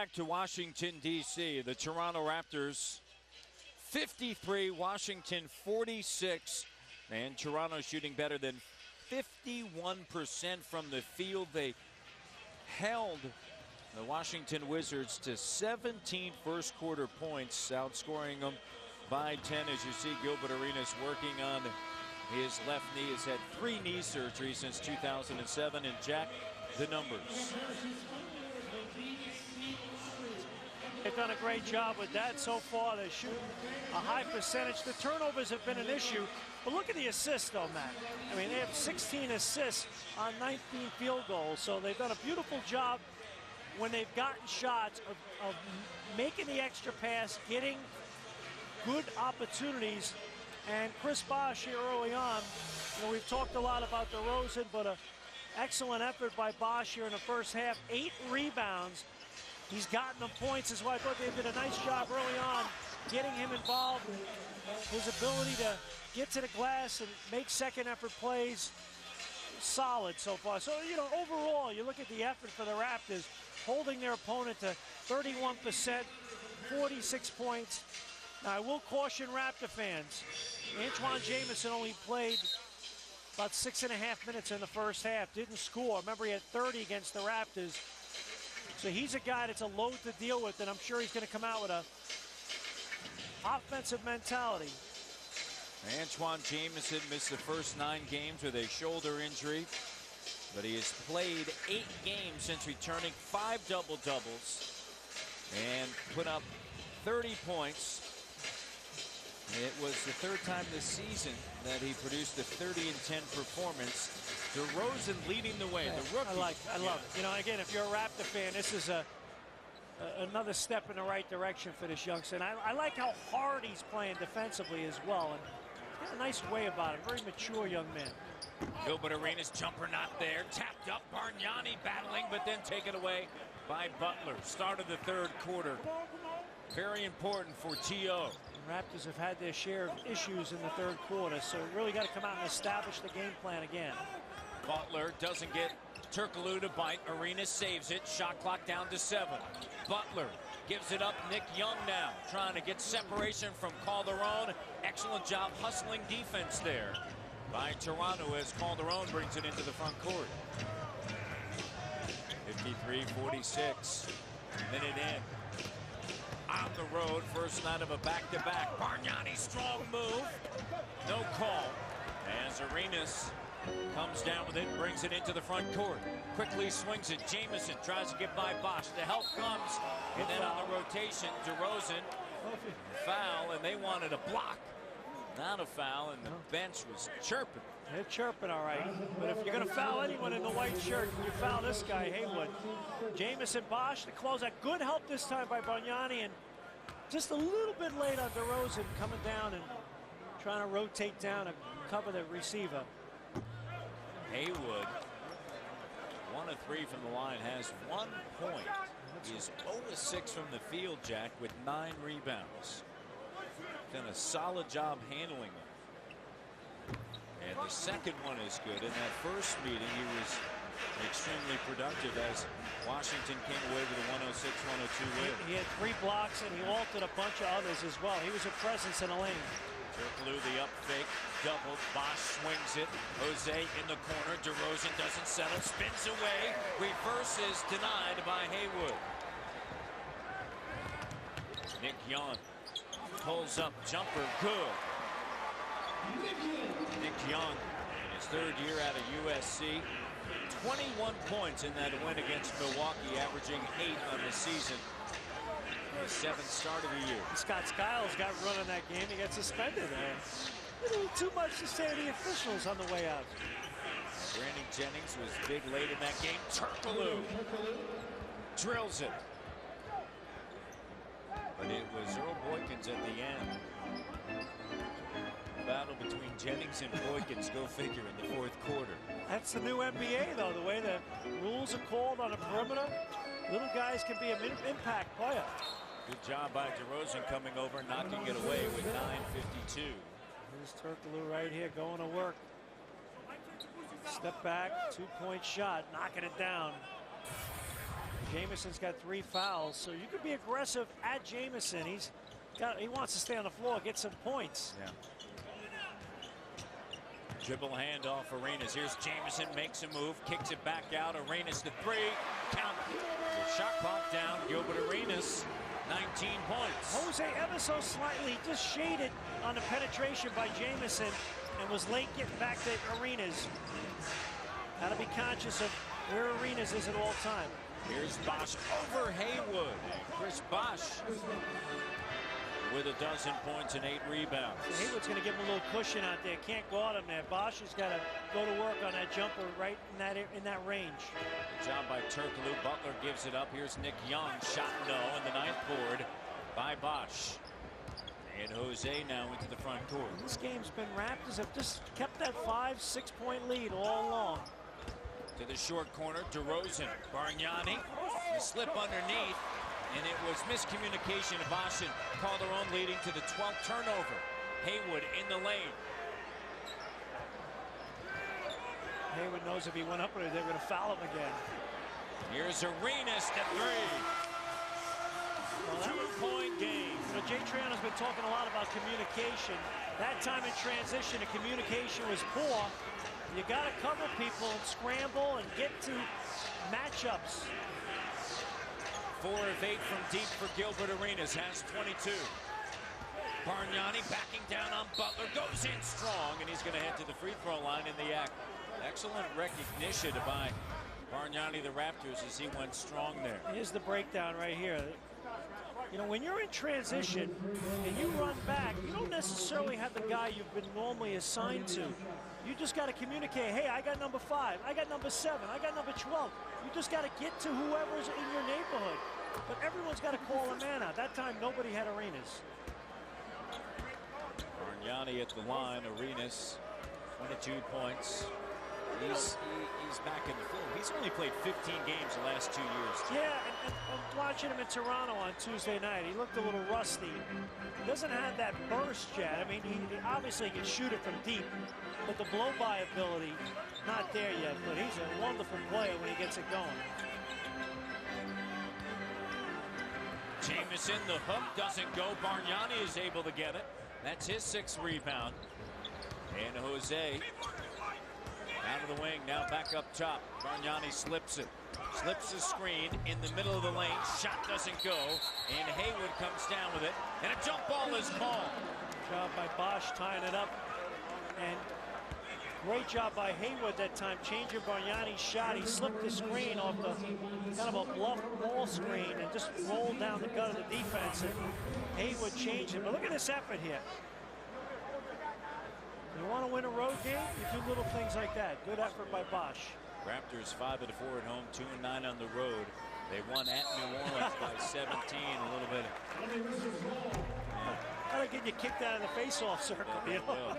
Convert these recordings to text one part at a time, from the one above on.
Back to Washington, D.C. The Toronto Raptors 53, Washington 46. And Toronto shooting better than 51% from the field. They held the Washington Wizards to 17 first quarter points, outscoring them by 10. As you see, Gilbert Arenas working on his left knee. Has had 3 knee surgeries since 2007. And Jack, the numbers. They've done a great job with that so far. They're shooting a high percentage. The turnovers have been an issue. But look at the assists, though, Matt. I mean, they have 16 assists on 19 field goals. So they've done a beautiful job when they've gotten shots of making the extra pass, getting good opportunities. And Chris Bosh here early on, you know, we've talked a lot about DeRozan, but an excellent effort by Bosh here in the first half. 8 rebounds. He's gotten them points, is why I thought they did a nice job early on getting him involved. His ability to get to the glass and make second effort plays, solid so far. So, you know, overall, you look at the effort for the Raptors, holding their opponent to 31%, 46 points. Now, I will caution Raptor fans. Antoine Jamison only played about 6.5 minutes in the first half, didn't score. Remember, he had 30 against the Raptors. So he's a guy that's a load to deal with, and I'm sure he's going to come out with a offensive mentality. Antoine Jamison missed the first 9 games with a shoulder injury, but he has played 8 games since returning, 5 double-doubles, and put up 30 points. It was the 3rd time this season that he produced a 30-10 performance. DeRozan leading the way. The rookie. I love it. You know, again, if you're a Raptor fan, this is another step in the right direction for this youngster. And I like how hard he's playing defensively as well. And he's got a nice way about him. Very mature young man. Gilbert Arenas jumper not there. Tapped up. Bargnani battling, but then taken away by Butler. Start of the 3rd quarter. Very important for T.O. Raptors have had their share of issues in the 3rd quarter, so really got to come out and establish the game plan again. Butler doesn't get Turkoglu to bite. Arenas saves it. Shot clock down to 7. Butler gives it up. Nick Young now trying to get separation from Calderon. Excellent job hustling defense there by Toronto as Calderon brings it into the front court. 53-46. Minute in. On the road, first night of a back-to-back. Bargnani, strong move. No call. As Arenas comes down with it, brings it into the front court. Quickly swings it. Jamison tries to get by Bosh. The help comes. And then on the rotation, DeRozan. Foul, and they wanted a block. Not a foul, and the bench was chirping. They're chirping, all right. But if you're going to foul anyone in the white shirt, you foul this guy, Haywood. Jamison, Bosh, the closeout. Good help this time by Bargnani, and just a little bit late on DeRozan coming down and trying to rotate down and cover the receiver. Haywood, 1 of 3 from the line, has 1 point. He's 0 of 6 from the field, Jack, with 9 rebounds. Done a solid job handling them. And the second one is good. In that first meeting, he was extremely productive as Washington came away with a 106-102 win. He had 3 blocks, and he altered a bunch of others as well. He was a presence in the lane. Turkoglu, the up fake, double. Bosh swings it. Jose in the corner. DeRozan doesn't settle, spins away. Reverses denied by Haywood. Nick Young pulls up, jumper, good. Nick Young, in his 3rd year out of USC, 21 points in that win against Milwaukee, averaging 8 on the season. His 7th start of the year. Scott Skiles got run in that game. He got suspended there. A little too much to say to the officials on the way out. Brandon Jennings was big late in that game. Turkoglu drills it. But it was Earl Boykins at the end. Battle between Jennings and Boykins, go figure, in the 4th quarter. That's the new NBA, though, the way the rules are called on the perimeter. Little guys can be an impact player. Good job by DeRozan coming over, knocking it away with 9:52. Here's Turkoglu right here going to work. Step back, 2-point shot, knocking it down. Jamison's got 3 fouls, so you could be aggressive at Jamison. He wants to stay on the floor, get some points. Yeah. Dribble handoff, Arenas. Here's Jamison, makes a move, kicks it back out. Arenas to 3, count. The shot clock down. Gilbert Arenas, 19 points. Jose ever so slightly just shaded on the penetration by Jamison and was late getting back to Arenas. Got to be conscious of where Arenas is at all time. Here's Bosch over Haywood. Chris Bosch with 12 points and 8 rebounds. So Haywood's going to give him a little cushion out there. Can't guard him there. Bosch has got to go to work on that jumper right in that range. Good job by Turkoglu. Butler gives it up. Here's Nick Young. Shot no in the 9th board by Bosch. And Jose now into the front court. This game's been Raptors have just kept that 5-6 point lead all along. To the short corner, DeRozan. Bargnani, the slip underneath. And it was miscommunication of Bosch and Calderon leading to the 12th turnover. Haywood in the lane. Haywood knows if he went up with it, they're going to foul him again. Here's Arenas to 3. Well, 2-point game. You know, Jay Triano's been talking a lot about communication. That time in transition, the communication was poor. You got to cover people and scramble and get to matchups. 4 of 8 from deep for Gilbert Arenas, has 22. Bargnani backing down on Butler, goes in strong, and he's going to head to the free throw line in the act. Excellent recognition by Bargnani, the Raptors, as he went strong there. Here's the breakdown right here. You know, when you're in transition and you run back, you don't necessarily have the guy you've been normally assigned to. You just got to communicate, hey, I got number 5, I got number 7, I got number 12. You just got to get to whoever's in your neighborhood. But everyone's got to call a man out. That time, nobody had Arenas. Bargnani at the line. Arenas, 22 points. He's back in the field. He's only played 15 games the last 2 years. Yeah, and watching him in Toronto on Tuesday night, he looked a little rusty. He doesn't have that burst yet. I mean, he obviously can shoot it from deep, but the blow-by ability, not there yet. But he's a wonderful player when he gets it going. Jamison, the hook doesn't go. Bargnani is able to get it. That's his 6th rebound. And Jose out of the wing, now back up top. Bargnani slips it. Slips the screen in the middle of the lane. Shot doesn't go. And Haywood comes down with it. And a jump ball is called. Good job by Bosch tying it up. And great job by Haywood that time, changing Bargnani's shot. He slipped the screen off the kind of a bluff ball screen and just rolled down the gut of the defense. And Haywood changed it. But look at this effort here. You want to win a road game, you do little things like that. Good effort by Bosch. Raptors 5 of 4 at home, 2 and 9 on the road. They won at New Orleans by 17. A little bit. Gotta get you kicked out of the face-off circle, you know?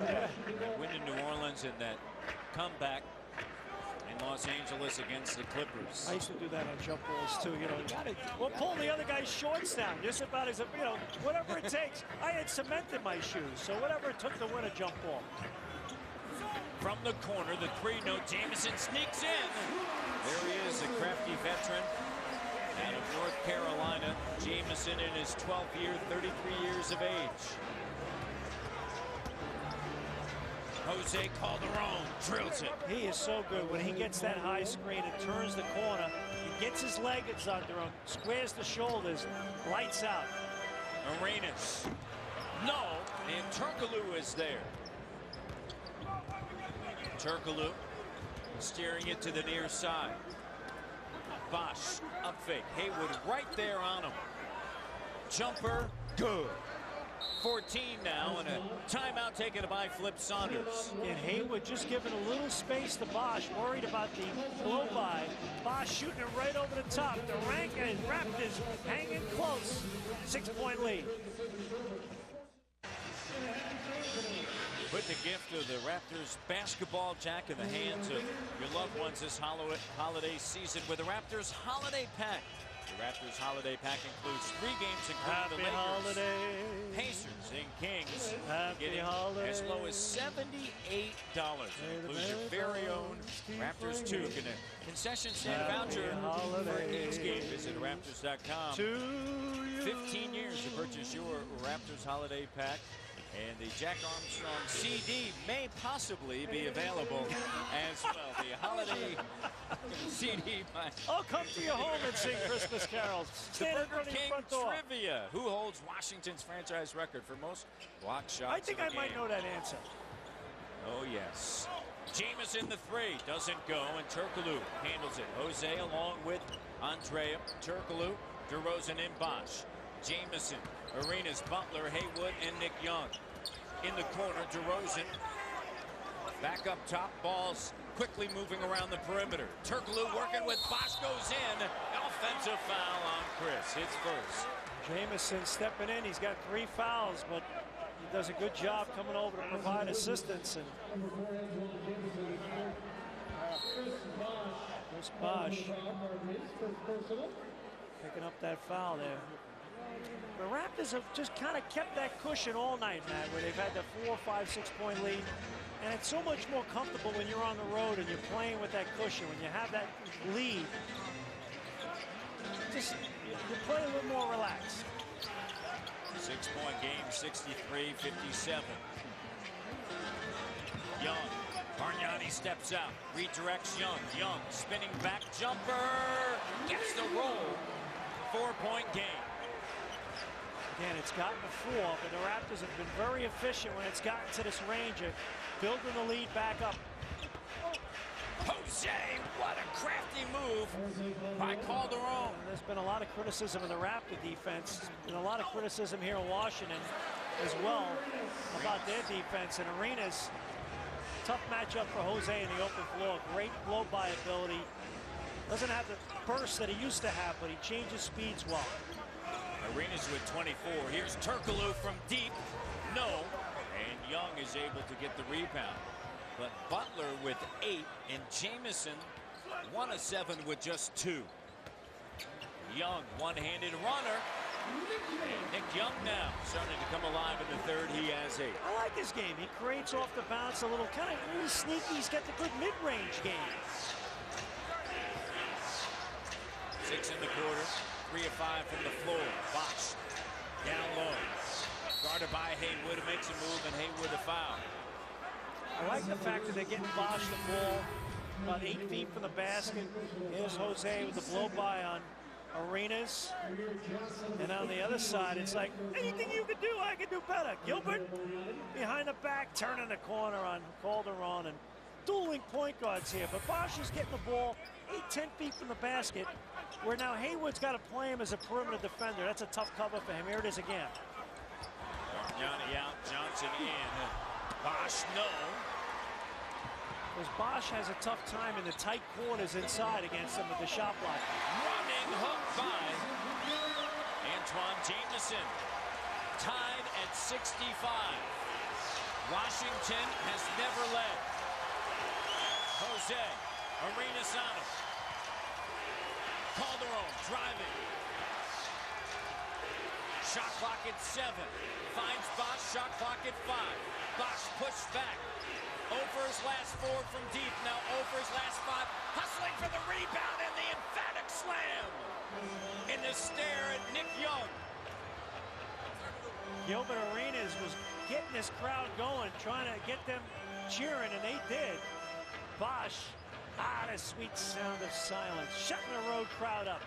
That win in New Orleans and that comeback in Los Angeles against the Clippers. I used to do that on jump balls too. You know, you gotta pull the other guy's shorts down. Just about as you know, whatever it takes. I had cement in my shoes, so whatever it took to win a jump ball. From the corner, the 3, no. Jamison sneaks in. There he is, the crafty veteran out of North Carolina. Jamison in his 12th year, 33 years of age. Jose Calderon drills it. He is so good when he gets that high screen and turns the corner. He gets his legs under him, squares the shoulders, lights out. Arenas. No, and Turkoglu is there. Turkoglu steering it to the near side. Bosch, up fake. Haywood right there on him. Jumper, good. 14 now, and a timeout taken by Flip Saunders. And Haywood just giving a little space to Bosch, worried about the blow-by. Bosch shooting it right over the top. The Raptors hanging close. 6-point lead. Put the gift of the Raptors basketball jack in the hands of your loved ones this holiday season with the Raptors Holiday Pack. The Raptors holiday pack includes 3 games, including Happy the Lakers, holiday. Pacers, and Kings. Happy Getting holiday. as low as $78. It includes your very own Raptors Toque and a concession stand voucher for a Kings game. Visit Raptors.com. 15 years to purchase your Raptors holiday pack. And the Jack Armstrong CD may possibly be available as well. The holiday CD by... I'll come to your home and sing Christmas carols. Stand in Burger front of your King front door. Trivia. Who holds Washington's franchise record for most block shots? I think I might know that answer. Oh, yes. Jamison the 3 doesn't go, and Turkoglu handles it. Jose along with Andrea, Turkoglu, DeRozan, and Bosch. Jamison, Arenas, Butler, Haywood, and Nick Young. In the corner, DeRozan. Back up top, balls quickly moving around the perimeter. Turkoglu working with Bosch, goes in. Offensive foul on Chris. His first. Jamison stepping in. He's got 3 fouls, but he does a good job coming over to provide assistance. And there's Bosch picking up that foul there. The Raptors have just kind of kept that cushion all night, Matt, where they've had the 4, 5, 6 point lead. And it's so much more comfortable when you're on the road and you're playing with that cushion. When you have that lead, just you play a little more relaxed. 6-point game, 63-57. Young, Bargnani steps out, redirects Young. Young spinning back jumper, gets the roll. 4-point game. Again, it's gotten a 4, but the Raptors have been very efficient when it's gotten to this range of building the lead back up. Jose, what a crafty move by Calderon. There's been a lot of criticism of the Raptor defense, and a lot of criticism here in Washington as well about their defense. And Arenas, tough matchup for Jose in the open floor. Great blow-by ability. Doesn't have the burst that he used to have, but he changes speeds well. Arenas with 24. Here's Turkoglu from deep. No. And Young is able to get the rebound. But Butler with 8 and Jamison 1 of 7 with just 2. Young, one-handed runner. And Nick Young now starting to come alive in the third. He has 8. I like his game. He creates off the bounce a little, kind of really sneaky. He's got the good mid-range game. 6 in the quarter. 3 of 5 from the floor. Bosch down low. Guarded by Haywood. Makes a move, and Haywood a foul. I like the fact that they're getting Bosch the ball about 8 feet from the basket. Here's Jose with the blow-by on Arenas. And on the other side, it's like, anything you can do, I can do better. Gilbert behind the back, turning the corner on Calderon, and dueling point guards here. But Bosch is getting the ball 8-10 feet from the basket, where now Haywood's got to play him as a perimeter defender. That's a tough cover for him. Here it is again. Bargnani out, Johnson in. Bosch, no. Because Bosch has a tough time in the tight corners inside against him with the shot block. Running hook by Antoine Jamison. Tied at 65. Washington has never led. Jose, Arenas on him. Calderon driving. Shot clock at 7. Finds Bosch, shot clock at 5. Bosch pushed back. Over his last 4 from deep. Now over his last 5. Hustling for the rebound and the emphatic slam. In the stare at Nick Young. Gilbert Arenas was getting this crowd going, trying to get them cheering, and they did. Bosch, the sweet sound of silence, shutting the road crowd up.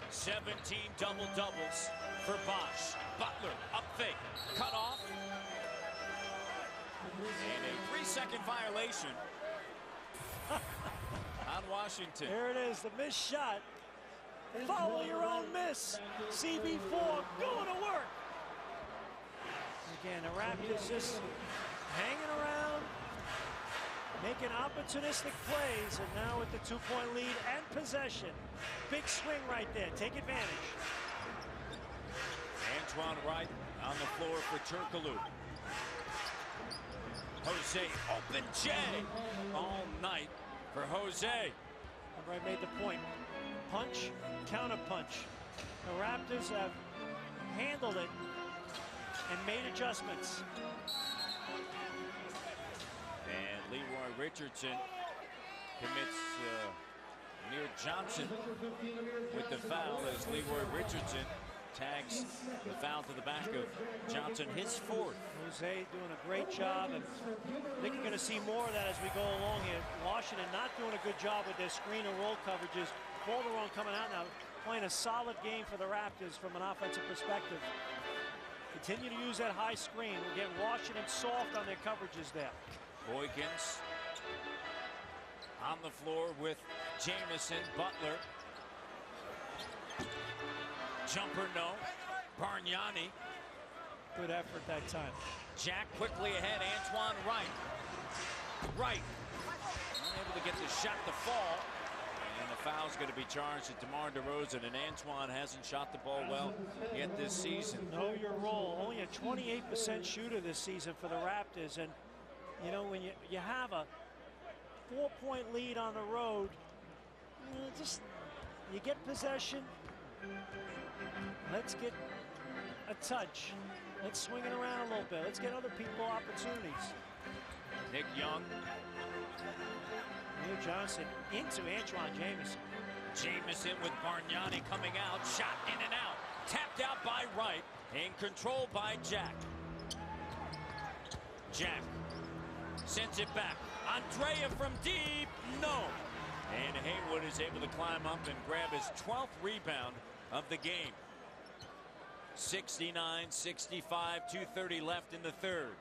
17 double-doubles for Bosch. Butler, up fake, cut off. And a 3-second violation on Washington. There it is, the missed shot. Follow your own miss. CB4 going to work. Again, the Raptors just hanging around, making opportunistic plays, and now with the 2-point lead and possession. Big swing right there. Take advantage. Antoine Wright on the floor for Turkoglu. Jose, open J all night for Jose. Remember, I made the point. Punch, counter punch. The Raptors have handled it and made adjustments. And Leroy Richardson commits Amir Johnson with the foul as Leroy Richardson tags the foul to the back of Johnson, his fourth. Jose doing a great job, and I think you're going to see more of that as we go along here. Washington not doing a good job with their screen and roll coverages. Calderon coming out now, playing a solid game for the Raptors from an offensive perspective. Continue to use that high screen. We're getting Washington soft on their coverages there. Boykins on the floor with Jamison, Butler. Jumper no. Bargnani. Good effort that time. Jack quickly ahead. Antoine Wright. Wright unable to get the shot to fall. And the foul's going to be charged at DeMar DeRozan. And Antoine hasn't shot the ball well yet this season. Know your role. Only a 28% shooter this season for the Raptors. And, you know, when you have a 4-point lead on the road, you know, you get possession. Let's get a touch. Let's swing it around a little bit. Let's get other people opportunities. Nick Young. Amir Johnson into Antoine Jamison. Jamison with Bargnani coming out. Shot in and out. Tapped out by Wright. In control by Jack. Jack sends it back. Andrea from deep. No. And Haywood is able to climb up and grab his 12th rebound of the game. 69-65, 2:30 left in the third.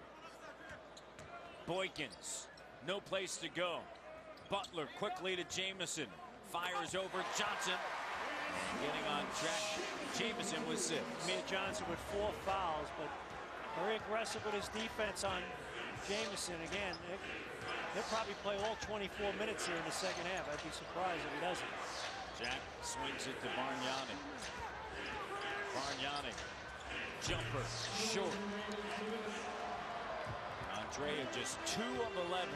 Boykins, no place to go. Butler quickly to Jamison. Fires over Johnson. And getting on track, Jamison with 6. Amir Johnson with 4 fouls, but very aggressive with his defense on Jamison. Again, he'll probably play all 24 minutes here in the second half. I'd be surprised if he doesn't. Jack swings it to Bargnani. Bargnani, jumper, short. Andrea just 2 of 11.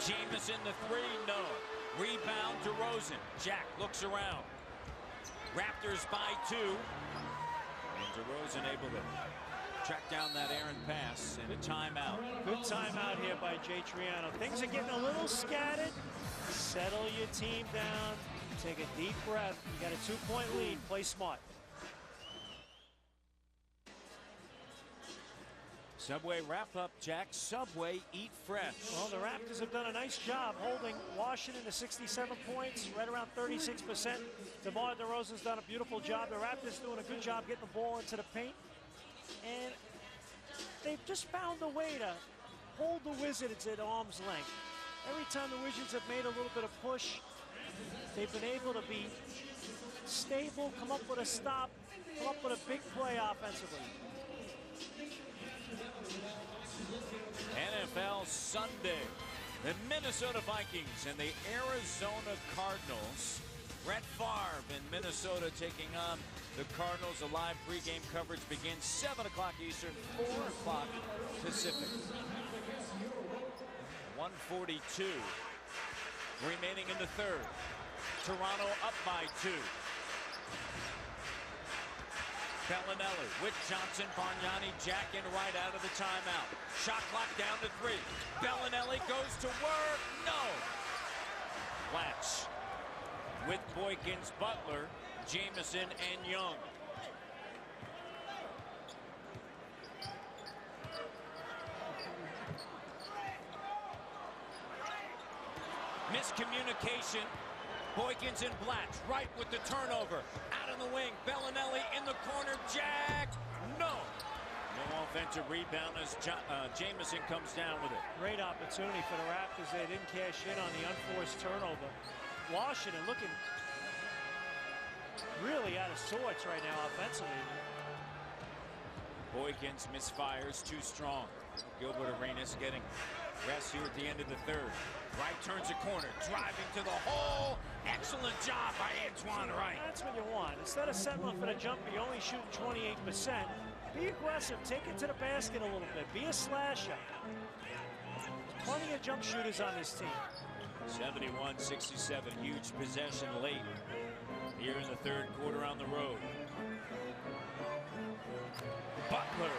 Jamison the 3, no. Rebound DeRozan. Jack looks around. Raptors by 2. And DeRozan able to track down that errant pass and a timeout. Good timeout here by Jay Triano. Things are getting a little scattered. Settle your team down. Take a deep breath. You got a 2-point lead. Play smart. Subway wrap up, Jack. Subway eat fresh. Well, the Raptors have done a nice job holding Washington to 67 points, right around 36%. DeMar DeRozan's done a beautiful job. The Raptors doing a good job getting the ball into the paint. And they've just found a way to hold the Wizards at arm's length. Every time the Wizards have made a little bit of push, they've been able to be stable, come up with a stop, come up with a big play offensively. NFL Sunday. The Minnesota Vikings and the Arizona Cardinals. Brett Favre in Minnesota taking on the Cardinals. A live pregame coverage begins 7 o'clock Eastern, 4 o'clock Pacific. 1:42 remaining in the third. Toronto up by 2. Bellinelli with Johnson, Bargnani, Jack, and Wright out of the timeout. Shot clock down to 3. Bellinelli goes to work. No. Latch with Boykins, Butler, Jamison, and Young. Miscommunication. Boykins and Blatch. Wright with the turnover. Out in the wing. Bellinelli in the corner. Jack. No. No offensive rebound as Jamison comes down with it. Great opportunity for the Raptors. They didn't cash in on the unforced turnover. Washington looking really out of sorts right now offensively. Boykins misfires, too strong. Gilbert Arenas getting rest here at the end of the third. Wright turns a corner, driving to the hole. Excellent job by Antoine Wright. That's what you want. Instead of settling for the jumper, you're only shooting 28%. Be aggressive. Take it to the basket a little bit. Be a slasher. Plenty of jump shooters on this team. 71-67, huge possession late here in the third quarter on the road. Butler.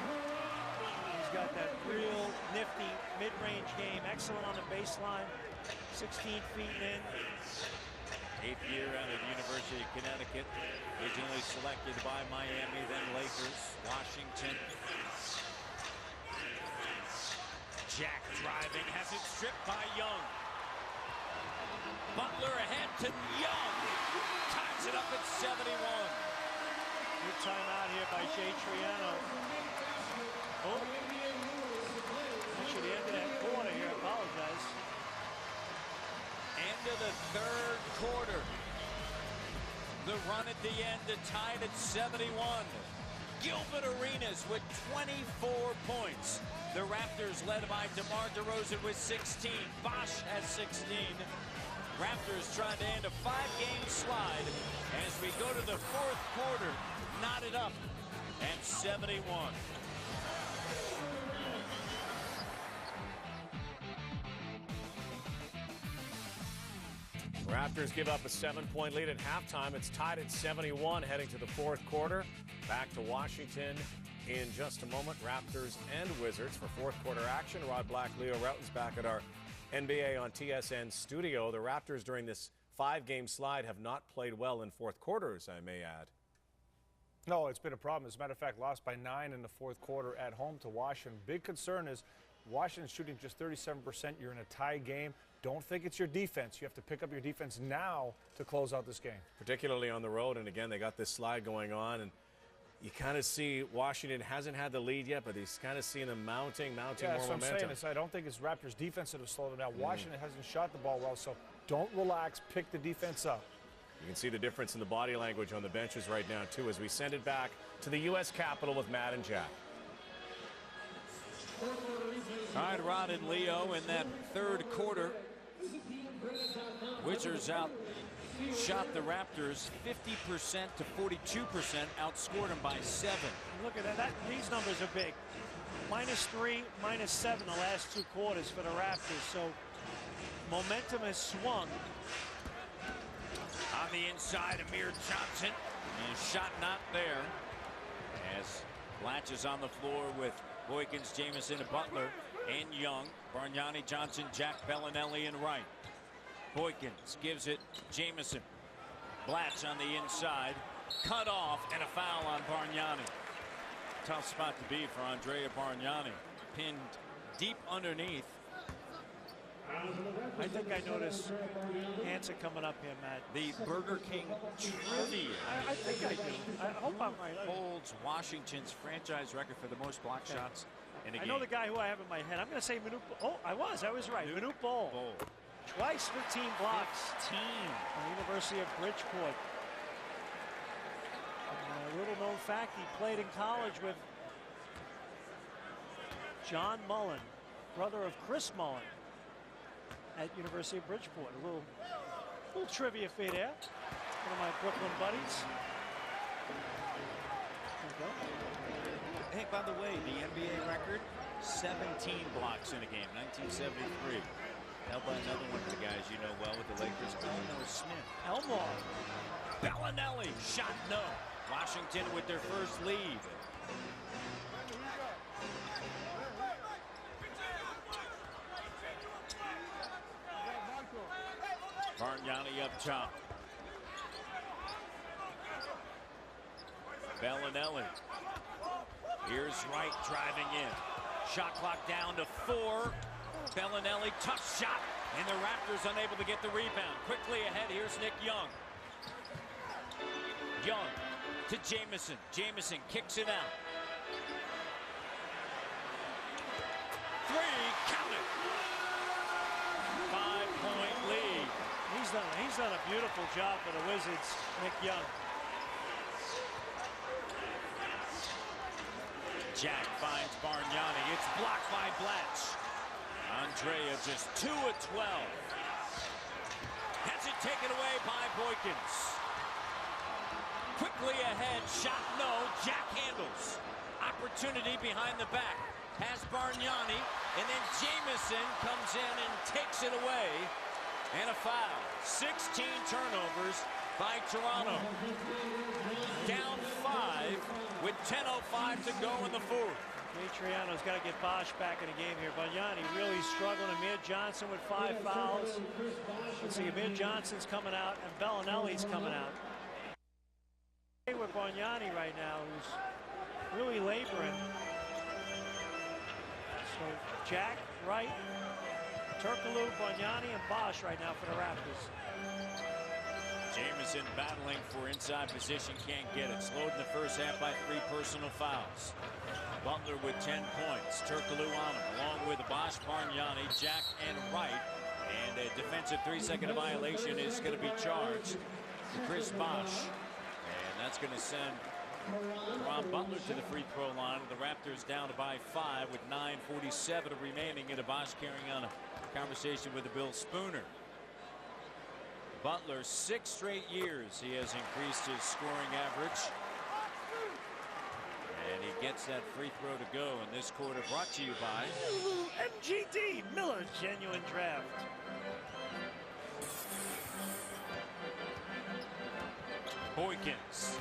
He's got that real nifty mid-range game. Excellent on the baseline. 16 feet in. 8th year out of the University of Connecticut. Originally selected by Miami, then Lakers. Washington. Jack driving, has it stripped by Young. Butler ahead to Young. Ties it up at 71. Good timeout here by Jay Triano. Oh. Actually, the end of that quarter here. I apologize. End of the third quarter. The run at the end to tie it at 71. Gilbert Arenas with 24 points. The Raptors led by DeMar DeRozan with 16. Bosch has 16. Raptors trying to end a 5-game slide as we go to the fourth quarter. Knotted up at 71. Raptors give up a 7-point lead at halftime. It's tied at 71 heading to the fourth quarter. Back to Washington in just a moment. Raptors and Wizards for fourth quarter action. Rod Black, Leo Rautins back at our NBA on TSN studio. The Raptors during this 5-game slide have not played well in fourth quarters, I may add. No, it's been a problem. As a matter of fact, lost by 9 in the fourth quarter at home to Washington. Big concern is Washington's shooting just 37%. You're in a tie game. Don't think it's your defense. You have to pick up your defense now to close out this game. Particularly on the road, and again, they got this slide going on, and you kind of see Washington hasn't had the lead yet, but he's kind of seeing them mounting yeah, more that's momentum. what I'm saying. I don't think it's Raptors' defense that has slowed them down. Washington hasn't shot the ball well, so don't relax. Pick the defense up. You can see the difference in the body language on the benches right now, too, as we send it back to the U.S. Capitol with Matt and Jack. All right, Rod and Leo in that third quarter. Wizards outshot the Raptors 50% to 42%, outscored them by 7. Look at that. These numbers are big. -3, -7 the last 2 quarters for the Raptors. So momentum has swung. On the inside, Amir Johnson. And shot not there. As Blatch on the floor with Boykins, Jamison, and Butler, and Young. Bargnani, Johnson, Jack Bellinelli, and Wright. Boykins gives it Jamison. Blatch on the inside. Cut off, and a foul on Bargnani. Tough spot to be for Andrea Bargnani. Pinned deep underneath. I think I noticed Hansen coming up here, Matt. The Burger King trivia. I think I do. I hope I'm right. Holds Washington's franchise record for the most block shots in a game. I know the guy who I have in my head. I'm going to say Manute. Oh, I was right. Manute Bol. Twice 15 blocks. 15. On the University of Bridgeport. A little known fact, he played in college with John Mullen, brother of Chris Mullen, at University of Bridgeport. A little trivia for you there. One of my Brooklyn buddies. Hey, by the way, the NBA record, 17 blocks in a game, 1973. Held by another one of the guys you know well with the Lakers, Elmore Smith. Elmore. Bellinelli, shot no. Washington with their first lead. Bargnani up top. Bellinelli. Here's Wright driving in. Shot clock down to 4. Bellinelli, tough shot, and the Raptors unable to get the rebound. Quickly ahead, here's Nick Young. Young to Jamison. Jamison kicks it out. 3, count it. 5-point lead. He's done a beautiful job for the Wizards, Nick Young. Jack finds Bargnani. It's blocked by Blatch. Andrea just 2 of 12. Has it taken away by Boykins. Quickly ahead, shot no. Jack handles. Opportunity behind the back. Has Bargnani, and then Jamison comes in and takes it away. and a foul. 16 turnovers by Toronto. Down 5 with 10:05 to go in the fourth. Adriano's got to get Bosch back in the game here. Bargnani really struggling. Amir Johnson with 5 fouls. Let's see, Amir Johnson's coming out and Bellinelli's coming out. With Bargnani right now, who's really laboring. So Jack, Wright, Turkoglu, Bargnani, and Bosch right now for the Raptors. Jamison battling for inside position, can't get it. Slowed in the first half by 3 personal fouls. Butler with 10 points. Turkoglu on him, along with Bosch, Bargnani, Jack, and Wright. And a defensive 3-second violation is going to be charged to Chris Bosch. And that's going to send Ron Butler to the free throw line. The Raptors down by 5 with 9:47 remaining. And Bosch carrying on a conversation with Bill Spooner. Butler, 6 straight years he has increased his scoring average. And he gets that free throw to go in this quarter, brought to you by MGD, Miller Genuine Draft. Boykins.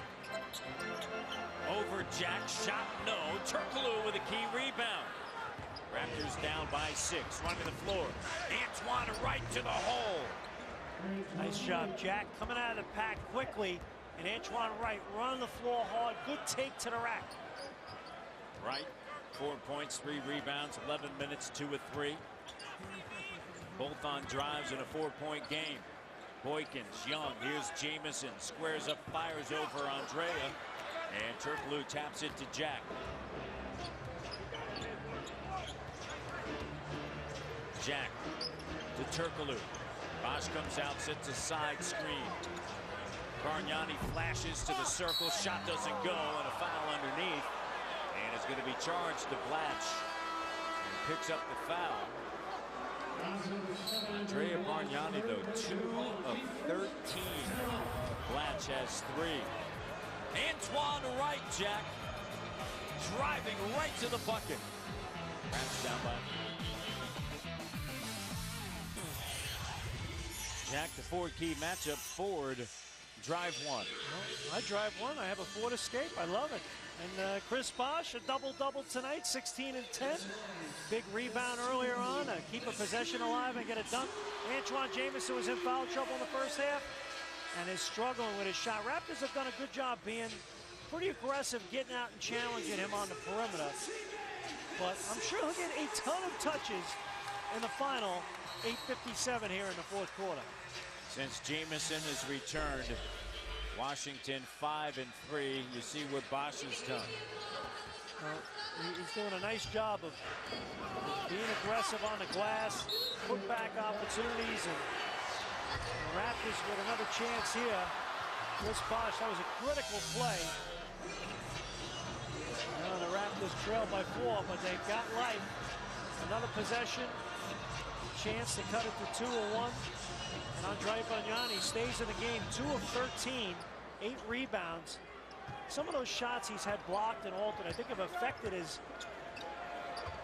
Over Jack, shot no. Turkoglu with a key rebound. Raptors down by 6, running the floor. Antoine Wright to the hole. Nice job, Jack, coming out of the pack quickly. And Antoine Wright running the floor hard. Good take to the rack. Wright, 4 points, 3 rebounds, 11 minutes, 2 of 3. Both on drives in a 4-point game. Boykins, Young, here's Jamison, squares up, fires over Andrea. And Turkoglu taps it to Jack. Jack to Turkoglu. Bosch comes out, sets a side screen. Bargnani flashes to the circle, shot doesn't go, and a foul underneath. And it's going to be charged to Blatch. And picks up the foul. Andrea Bargnani, though, 2 of 13. Blatch has 3. Antoine Wright, Jack, driving right to the bucket. Raps down by. Jack, the Ford key matchup. Ford, drive 1. Well, I drive 1. I have a Ford Escape. I love it. And Chris Bosch, a double-double tonight, 16 and 10. Big rebound earlier on, keep a possession alive and get a dunk. Antoine Jamison was in foul trouble in the first half and is struggling with his shot. Raptors have done a good job being pretty aggressive, getting out and challenging him on the perimeter. But I'm sure he'll get a ton of touches in the final 8:57 here in the fourth quarter. Since Jamison has returned, Washington 5 and 3. You see what Bosch has done. He's doing a nice job of being aggressive on the glass, put back opportunities, and the Raptors with another chance here. Chris Bosch, that was a critical play. Now the Raptors trail by 4, but they've got life. Another possession, chance to cut it to 2 or 1. And Andrea Bargnani stays in the game, 2 of 13, 8 rebounds. Some of those shots he's had blocked and altered, I think, have affected his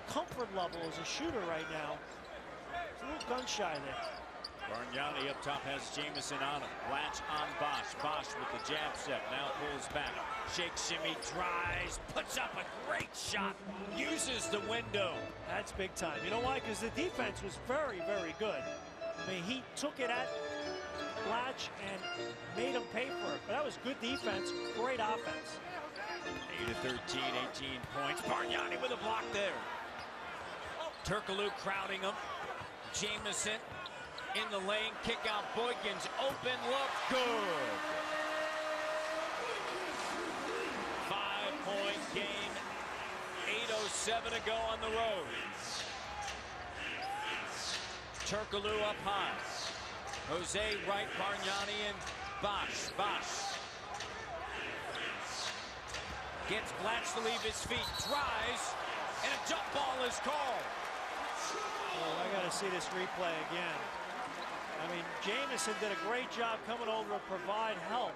comfort level as a shooter right now. He's a little gun shy there. Bargnani up top has Jamison on him. Blatch on Bosch. Bosch with the jab step. Now pulls back. Shake, shimmy, drives. Puts up a great shot. Uses the window. That's big time. You know why? Because the defense was very, very good. I mean, he took it at Blatch and made him pay for it. But that was good defense, great offense. 8 of 13, 18 points. Bargnani with a block there. Turkoglu crowding him. Jamison in the lane, kick out Boykins, open look, good. 5-point game, 8:07 to go on the road. Turkoglu up high. Jose, Wright, Bargnani, and Bosch. Bosch gets Blatch to leave his feet, tries, and a jump ball is called. Oh, I got to see this replay again. I mean, Jamison did a great job coming over to provide help.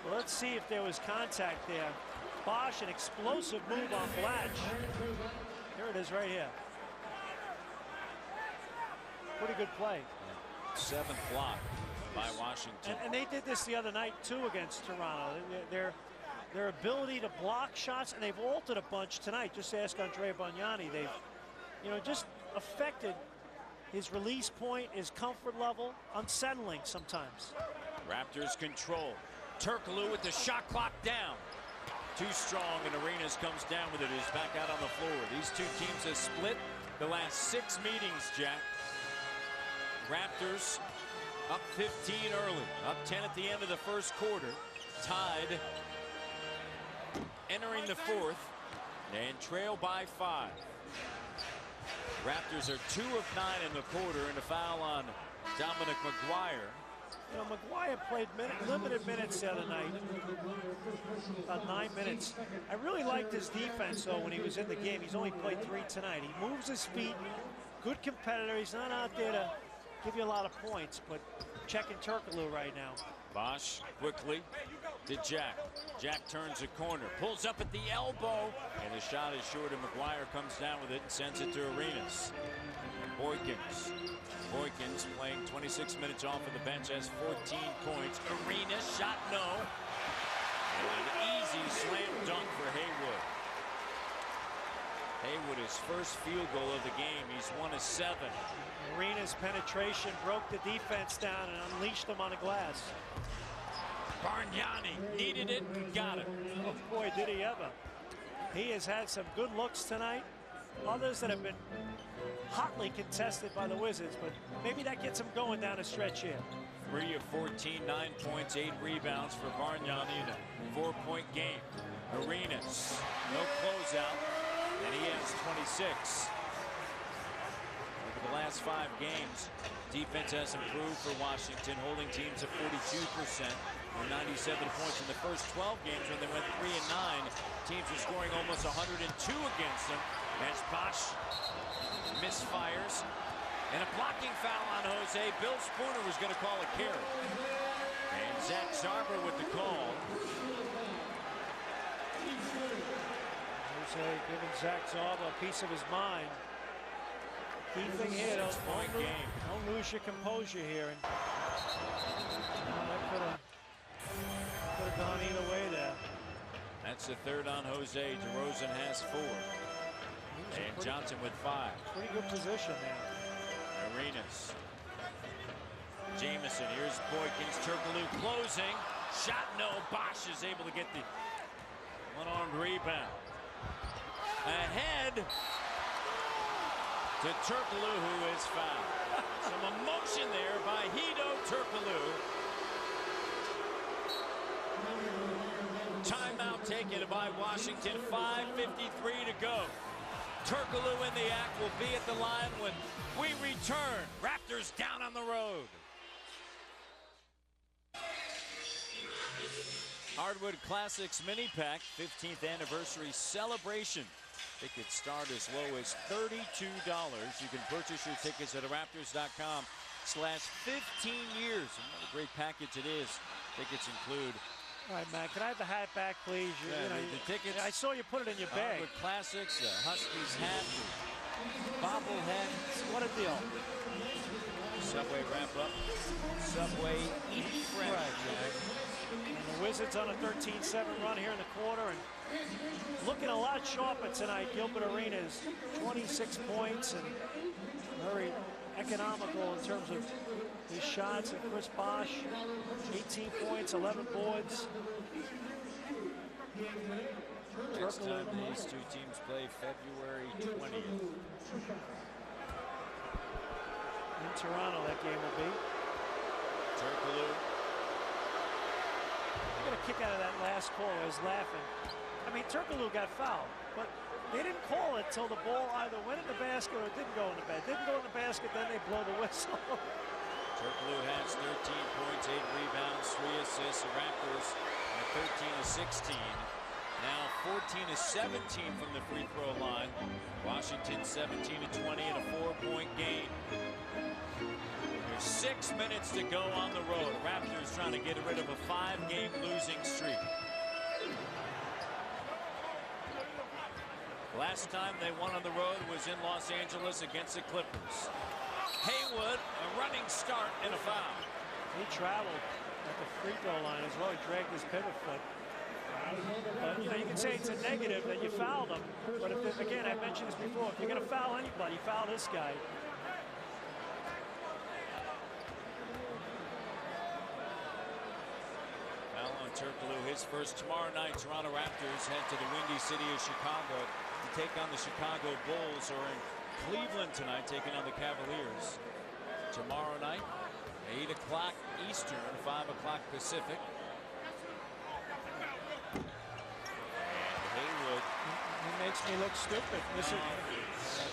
Well, let's see if there was contact there. Bosch, an explosive move on Blatch. Here it is right here. Pretty good play. 7th block by Washington. And they did this the other night too against Toronto. Their ability to block shots, and they've altered a bunch tonight. Just ask Andrea Bargnani. They've, just affected his release point, his comfort level, unsettling sometimes. Raptors control. Turkoglu with the shot clock down. Too strong, and Arenas comes down with it. He's back out on the floor. These two teams have split the last 6 meetings, Jack. Raptors up 15 early, up 10 at the end of the first quarter, tied entering the 4th, and trail by 5. Raptors are 2 of 9 in the quarter, and a foul on Dominic McGuire. McGuire played limited minutes the other night, about 9 minutes. I really liked his defense, though, when he was in the game. He's only played 3 tonight. He moves his feet, good competitor. He's not out there to give you a lot of points, but checking Turkoglu right now. Bosch quickly to Jack. Jack turns a corner, pulls up at the elbow, and the shot is short, and McGuire comes down with it and sends it to Arenas. Boykins playing 26 minutes off of the bench, has 14 points. Arenas shot no. And an easy slam dunk for Haywood. Haywood, his first field goal of the game. He's 1 of 7. Arenas' penetration broke the defense down and unleashed them on the glass. Bargnani needed it and got it. Oh boy, did he ever. He has had some good looks tonight. Others that have been hotly contested by the Wizards, but maybe that gets him going down the stretch here. 3 of 14, 9 points, 8 rebounds for Bargnani in a 4-point game. Arenas, no closeout, and he has 26. Over the last 5 games, defense has improved for Washington, holding teams at 42%. And 97 points in the first 12 games when they went 3 and 9. Teams were scoring almost 102 against them. As Bosch misfires. And a blocking foul on Jose. Bill Spooner was going to call a carry. And Zach Zarber with the call. Jose giving Zach Zarber a piece of his mind. Key thing here, don't lose your composure here. And that could have gone either way there. That's the 3rd on Jose. DeRozan has 4. And Johnson with 5. Pretty good position there. Arenas. Jamison, here's Boykins. Turkoglu closing. Shot no. Bosch is able to get the one-armed rebound. Ahead to Turkoglu, who is fouled. Some emotion there by Hedo Turkoglu. Timeout taken by Washington. 5:53 to go. Turkoglu in the act, will be at the line when we return. Raptors down on the road. Hardwood Classics Mini Pack 15th anniversary celebration. Tickets start as low as $32. You can purchase your tickets at Raptors.com/15 years. And what a great package it is. Tickets include. All right, Matt, can I have the hat back, please? The tickets. I saw you put it in your bag. Hardwood Classics, the Huskies hat, the bobblehead. What a deal. Subway wrap up. Subway eat fresh. Right. And the Wizards on a 13-7 run here in the quarter, and looking a lot sharper tonight. Gilbert Arenas, 26 points and very economical in terms of his shots. And Chris Bosch, 18 points, 11 boards. Next time these two teams play February 20th. In Toronto, that game will be. Turkoglu. I got a kick out of that last call. I was laughing. I mean, Turkoglu got fouled, but they didn't call it till the ball either went in the basket or it didn't go in the basket. Didn't go in the basket, then they blow the whistle. Turkoglu has 13 points, 8 rebounds, 3 assists. The Raptors are 13 of 16. Now 14 of 17 from the free throw line. Washington 17 of 20 and a 4-point game. There's 6 minutes to go on the road. Raptors trying to get rid of a 5-game losing streak. Last time they won on the road was in Los Angeles against the Clippers. Haywood, a running start and a foul. He traveled at the free throw line as well. He dragged his pivot foot. But, you know, you can say it's a negative that you fouled him. But if, again, I mentioned this before, if you're going to foul anybody, foul this guy. Foul on Turkoglu, his first tomorrow night. Toronto Raptors head to the Windy City of Chicago to take on the Chicago Bulls, or in Cleveland tonight, taking on the Cavaliers. Tomorrow night, 8 o'clock Eastern, 5 o'clock Pacific. Haywood. He makes me look stupid.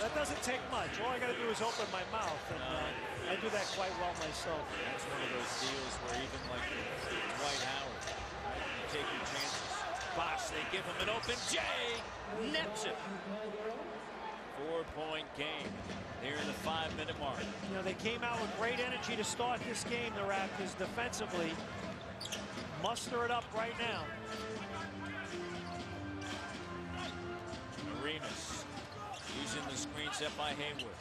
That doesn't take much. All I got to do is open my mouth, and I do that quite well myself. That's one of those deals where even like Dwight Howard, you take your chances. Bosh, they give him an open J. Nets it. 4-point game here in the 5-minute mark. You know, they came out with great energy to start this game, the Raptors, defensively. Muster it up right now. Arenas using the screen set by Haywood.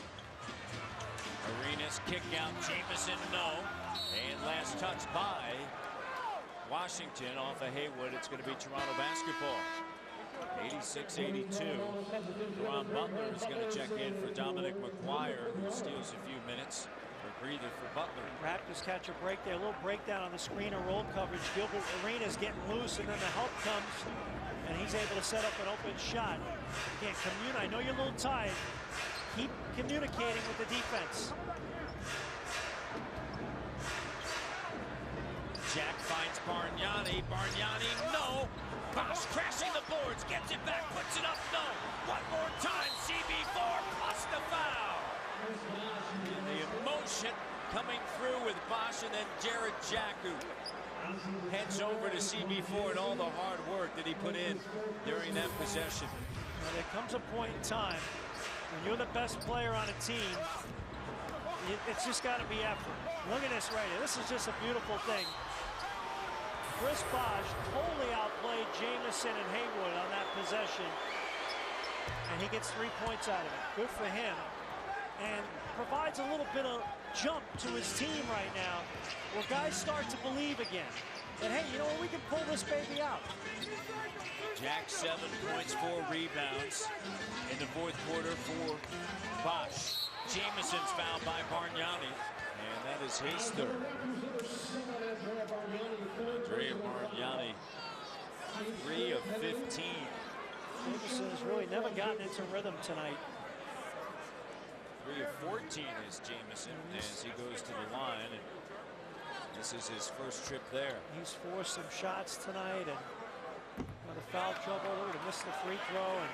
Arenas kick out, Jamison no. And last touch by Washington off of Haywood. It's going to be Toronto basketball. 86-82. Ron Butler is going to check in for Dominic McGuire, who steals a few minutes. A breather for Butler. Raptors catch a break there. A little breakdown on the screen and roll coverage. Gilbert Arenas getting loose, and then the help comes, and he's able to set up an open shot. Again, I know you're a little tired. Keep communicating with the defense. Jack finds Bargnani. Bargnani, no. Bosh crashing the boards, gets it back, puts it up, no. One more time, CB4 plus the foul. The emotion coming through with Bosh, and then Jared Jack, who heads over to CB4 and all the hard work that he put in during that possession. Now, there comes a point in time when you're the best player on a team, it's just got to be effort. Look at this right here. This is just a beautiful thing. Chris Bosh totally outplayed Jamison and Haywood on that possession, and he gets 3 points out of it. Good for him, and provides a little bit of jump to his team right now, where guys start to believe again that, hey, you know what, we can pull this baby out. Jack 7 points, 4 rebounds in the fourth quarter for Bosh. Jamison's fouled by Bargnani, and that is his third. Andrea Bargnani, 3 of 15. Jameson has really never gotten into rhythm tonight. 3 of 14 is Jamison as he goes to the line, and this is his first trip there. He's forced some shots tonight, and the foul trouble, to miss the free throw. And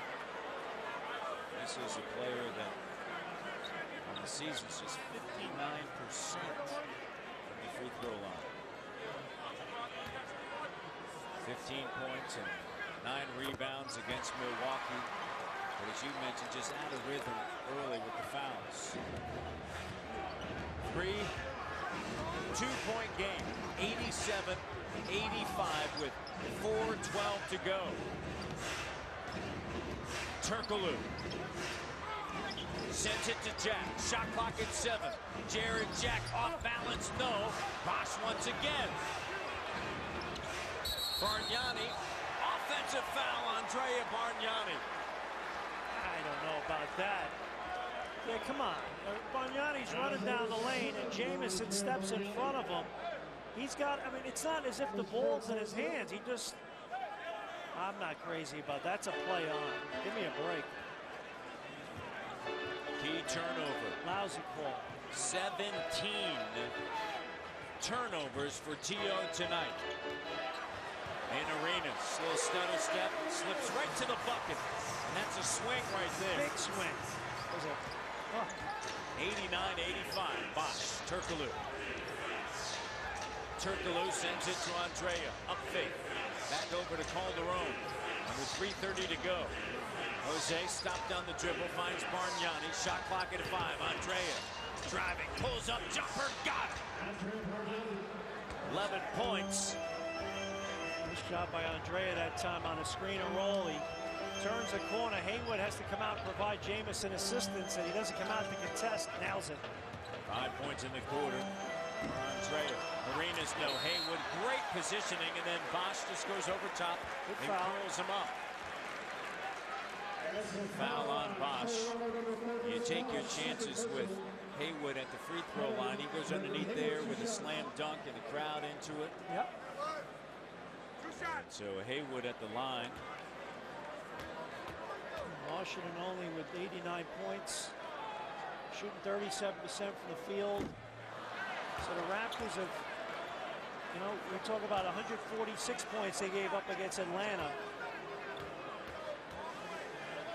this is a player that on the season is just 59% from the free throw line. 15 points and 9 rebounds against Milwaukee. But as you mentioned, just out of rhythm early with the fouls. 2-point game, 87-85 with 4:12 to go. Turkoglu sends it to Jack. Shot clock at 7. Jared Jack off balance, no. Bosh once again. Bargnani, offensive foul, Andrea Bargnani. I don't know about that. Yeah, come on. Bargnani's running down the lane, and Jamison steps in front of him. He's got, I mean, it's not as if the ball's in his hands. He just, I'm not crazy about that. That's a play on. Give me a break. Key turnover. Lousy call. 17 turnovers for T.O. tonight. And Arenas, little stutter step, slips right to the bucket. And that's a swing right there. Big swing. 89-85, Bosh, Turkoglu. Turkoglu sends it to Andrea, up fake. Back over to Calderon. And with 3:30 to go. Jose stopped on the dribble, finds Bargnani. Shot clock at 5. Andrea driving, pulls up, jumper, got it. 11 points. Nice job by Andrea that time on a screen and roll. He turns the corner. Haywood has to come out and provide Jamison assistance, and he doesn't come out to contest. Nails it. 5 points in the quarter for Andrea. Arenas, no. Haywood, great positioning, and then Bosch just goes over top and curls him up. Foul on Bosch. You take your chances with Haywood at the free throw line. He goes underneath there with a slam dunk and the crowd into it. Yep. So Haywood at the line. Washington only with 89 points, shooting 37% from the field. So the Raptors have, you know, we talk about 146 points they gave up against Atlanta.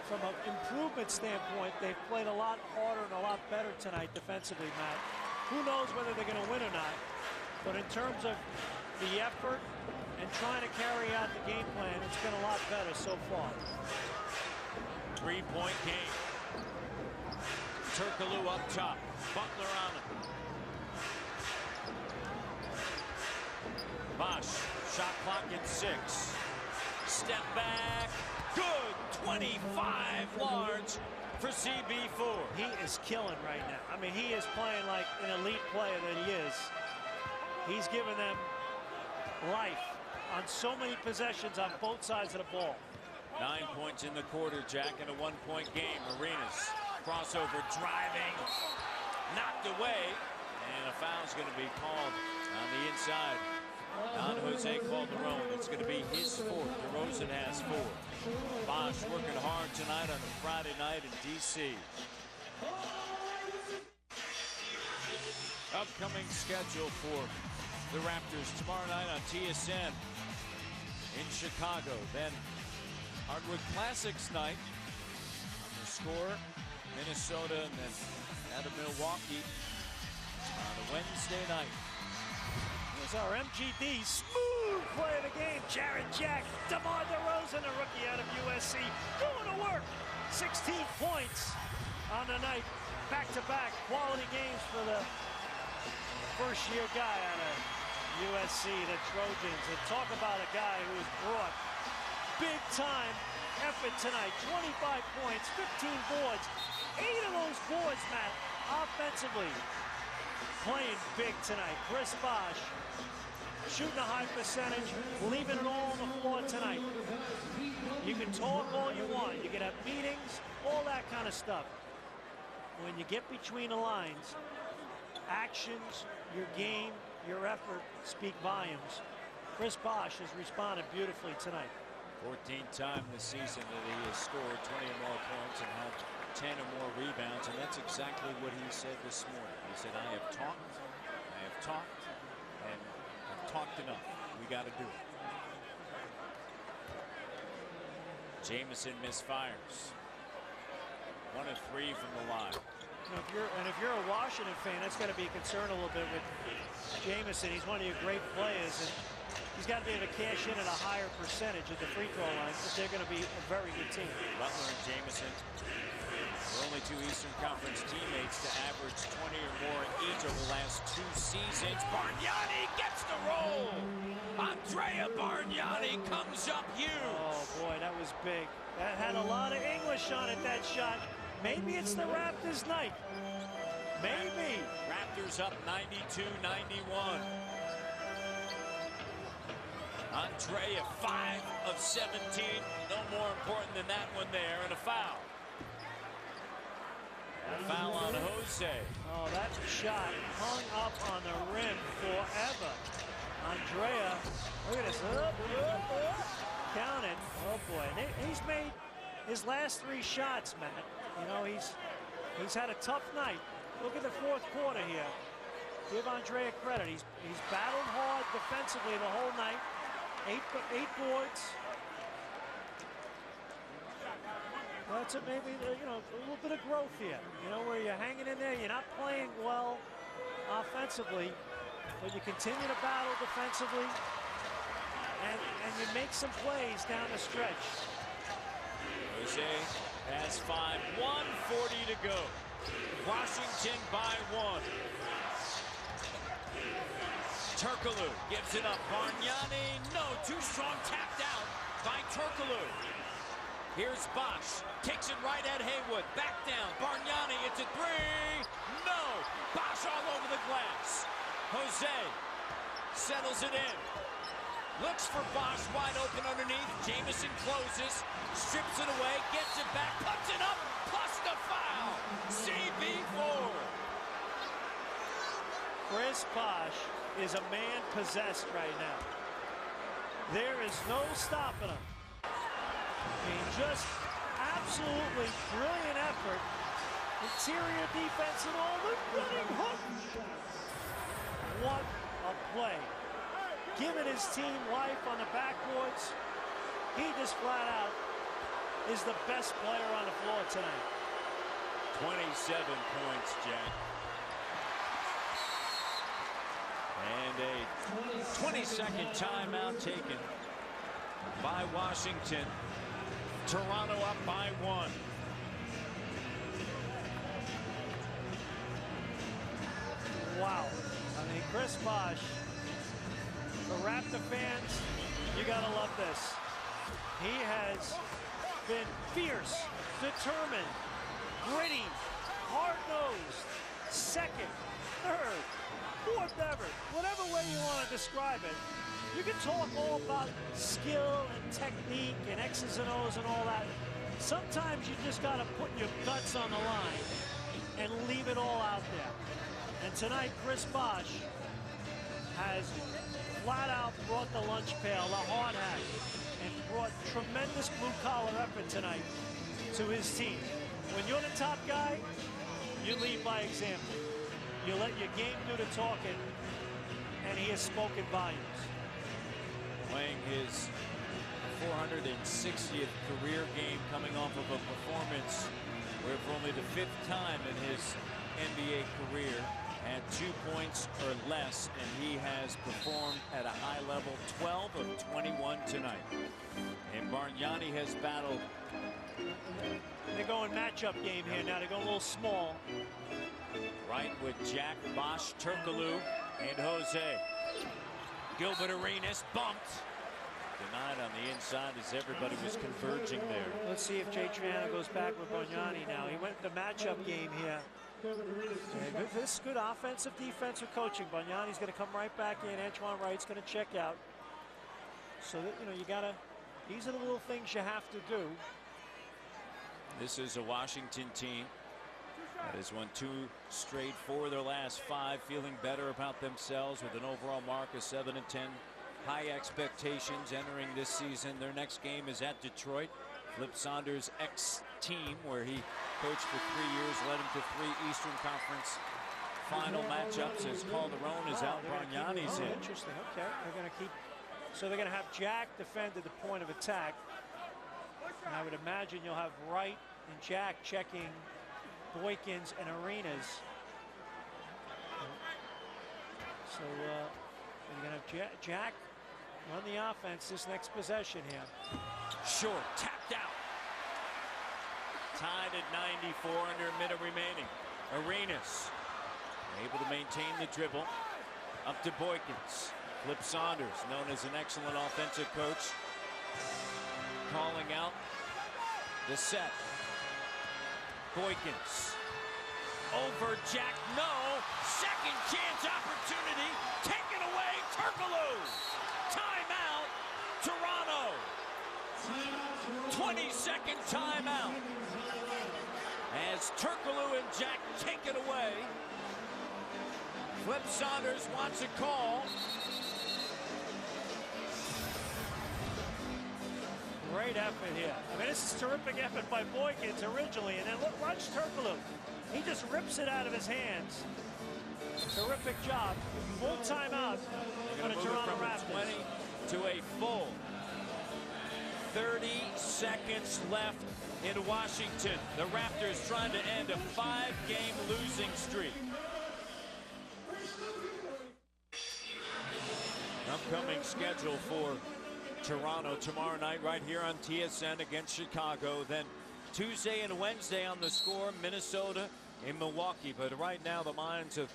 From an improvement standpoint, they've played a lot harder and a lot better tonight defensively, Matt. Who knows whether they're going to win or not, but in terms of the effort and trying to carry out the game plan, it's been a lot better so far. 3-point game. Turkoglu up top. Butler on him. Bosch, shot clock at 6. Step back. Good. 25 yards for CB4. He is killing right now. I mean, he is playing like an elite player that he is. He's giving them life on so many possessions on both sides of the ball. 9 points in the quarter, Jack, in a 1-point game. Arenas, crossover, driving, knocked away, and a foul's going to be called on the inside. Don Jose Calderon. It's going to be his 4th. DeRozan has 4. Bosch working hard tonight on a Friday night in D.C. Upcoming schedule for the Raptors tomorrow night on TSN in Chicago. Then Hardwood Classics night on the Score, Minnesota, and then out of Milwaukee on a Wednesday night. Here's our MGD smooth play of the game. Jarrett Jack, DeMar DeRozan, a rookie out of USC, doing the work. 16 points on the night. Back-to-back quality games for the first-year guy out of USC, the Trojans. And talk about a guy who has brought big-time effort tonight. 25 points, 15 boards. 8 of those boards, Matt, offensively. Playing big tonight. Chris Bosch shooting a high percentage, leaving it all on the floor tonight. You can talk all you want. You can have meetings, all that kind of stuff. When you get between the lines, actions, your game, your effort speak volumes. Chris Bosch has responded beautifully tonight. 14th time this season that he has scored 20 or more points and had 10 or more rebounds, and that's exactly what he said this morning. He said, I have talked, and I've talked enough. We got to do it. Jamison misfires. 1 of 3 from the line. You know, if you're a Washington fan, that's got to be a concern a little bit with Jamison. He's one of your great players, and he's got to be able to cash in at a higher percentage at the free throw line if they're going to be a very good team. Butler and Jamison, the only 2 Eastern Conference teammates to average 20 or more each over the last 2 seasons. Bargnani gets the roll. Andrea Bargnani comes up huge. Oh, boy, that was big. That had a lot of English on it, that shot. Maybe it's the Raptors' night. Maybe. Raptors up 92-91. Andrea, 5 of 17. No more important than that one there, and a foul. A foul on Jose. Oh, that shot hung up on the rim forever. Andrea, look at this. Count it. Oh, boy. He's made his last 3 shots, Matt. You know, he's had a tough night. Look at the 4th quarter here. Give Andrea credit. He's battled hard defensively the whole night. 8 boards. That's maybe, you know, a little bit of growth here. You know, where you're hanging in there, you're not playing well offensively, but you continue to battle defensively, and you make some plays down the stretch. Jose has 5, 1:40 to go. Washington by 1. Turkoglu gives it up. Bargnani, no, too strong, tapped out by Turkoglu. Here's Bosch. Takes it right at Haywood. Back down. Bargnani, it's a three. No. Bosch all over the glass. Jose settles it in. Looks for Bosch wide open underneath. Jamison closes. Strips it away. Gets it back. Puts it up. Plus the foul. CB4. Chris Bosch is a man possessed right now. There is no stopping him. I mean, just absolutely brilliant effort. Interior defense and all the running hook. What a play. Giving his team life on the backboards. He just flat out is the best player on the floor tonight. 27 points, Jack. And a 20-second timeout taken by Washington. Toronto up by 1. Wow. I mean, Chris Bosch, the Raptor fans, you gotta love this. He has been fierce, determined, gritty, hard-nosed, second, third, fourth ever, whatever way you want to describe it. You can talk all about skill and technique and X's and O's and all that. Sometimes you just got to put your guts on the line and leave it all out there. And tonight, Chris Bosch has flat out brought the lunch pail, the hard hat, and brought tremendous blue-collar effort tonight to his team. When you're the top guy, you lead by example. You let your game do the talking, and he has spoken volumes. Playing his 460th career game, coming off of a performance where for only the 5th time in his NBA career had 2 points or less, and he has performed at a high level. 12 of 21 tonight. And Bargnani has battled. They're going matchup game here now. They're going a little small. Right with Jack, Bosch, Turkoglu, and Jose. Gilbert Arenas bumped. Denied on the inside as everybody was converging there. Let's see if Jay Triano goes back with Bargnani now. He went the matchup game here. And this is good offensive, defensive coaching. Bargnani's going to come right back in. Antoine Wright's going to check out. So that, you know, you got to, these are the little things you have to do. This is a Washington team that has won 2 straight, 4 of their last 5, feeling better about themselves with an overall mark of 7-10. High expectations entering this season. Their next game is at Detroit. Flip Saunders' ex-team, where he coached for 3 years, led him to 3 Eastern Conference final matchups as Calderon is out, Bargnani's in. Interesting. Okay, they're going to keep. So they're going to have Jack defend at the point of attack. And I would imagine you'll have Wright and Jack checking Boykins and Arenas. So you're going to have Jack run the offense this next possession here. Short, tapped out. Tied at 94, under a minute remaining. Arenas able to maintain the dribble. Up to Boykins. Flip Saunders, known as an excellent offensive coach, calling out the set. Boykins over Jack. No. Second chance opportunity taken away. Turkoglu. Timeout. Toronto. 20-second timeout. As Turkoglu and Jack take it away. Flip Saunders wants a call. Great effort here. I mean, this is terrific effort by Boykins originally, and then look, watch Turkoglu. He just rips it out of his hands. Terrific job. Full timeout for the Toronto Raptors. 20 to a full 30 seconds left in Washington. The Raptors trying to end a 5-game losing streak. Upcoming schedule for Toronto tomorrow night right here on TSN against Chicago. Then Tuesday and Wednesday on the Score, Minnesota and Milwaukee. But right now the minds of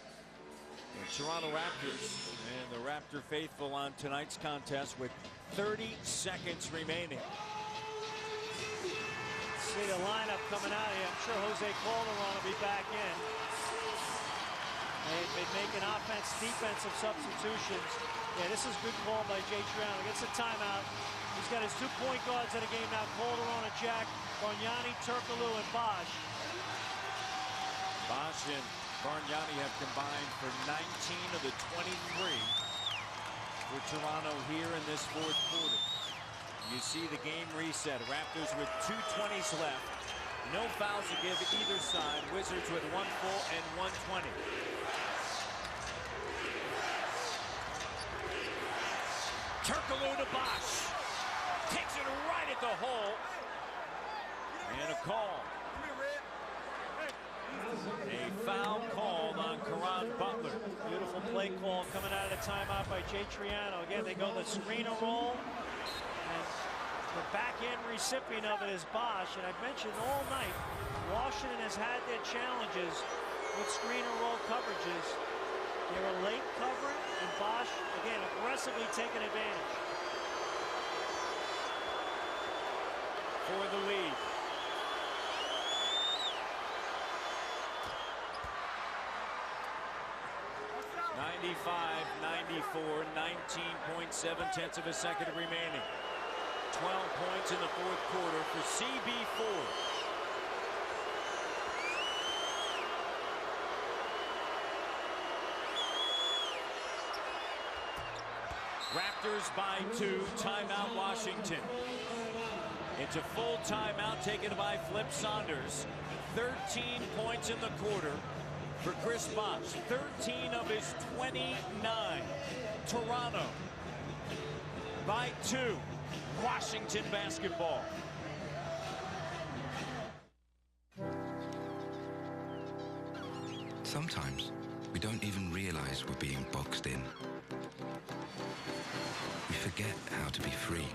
the Toronto Raptors and the Raptor faithful on tonight's contest with 30 seconds remaining. see the lineup coming out here. I'm sure Jose Calderon will be back in. They've been making offense, defensive substitutions. Yeah, this is good call by Jay Triano. Gets a timeout. He's got his 2 point guards in the game now. Calderon and Jack, Bargnani, Turkoglu, and Bosch. Bosch and Bargnani have combined for 19 of the 23 for Toronto here in this fourth quarter. You see the game reset. Raptors with 2:20 left. No fouls to give either side. Wizards with 1 full and 1:20. Turkoglu to Bosch. Takes it right at the hole. And a call. A foul called on Caron Butler. Beautiful play call coming out of the timeout by Jay Triano. Again, they go the screener roll. And the back-end recipient of it is Bosch. And I've mentioned all night, Washington has had their challenges with screener roll coverages. They were late covering, and Bosch, again, aggressively taking advantage. For the lead. (95-94), 19.7 of a second remaining. 12 points in the fourth quarter for CB4. Raptors by 2, timeout Washington. Into full timeout taken by Flip Saunders. 13 points in the quarter for Chris Bosch. 13 of his 29. Toronto by 2. Washington basketball. Sometimes we don't even realize we're being boxed in. We forget how to be free.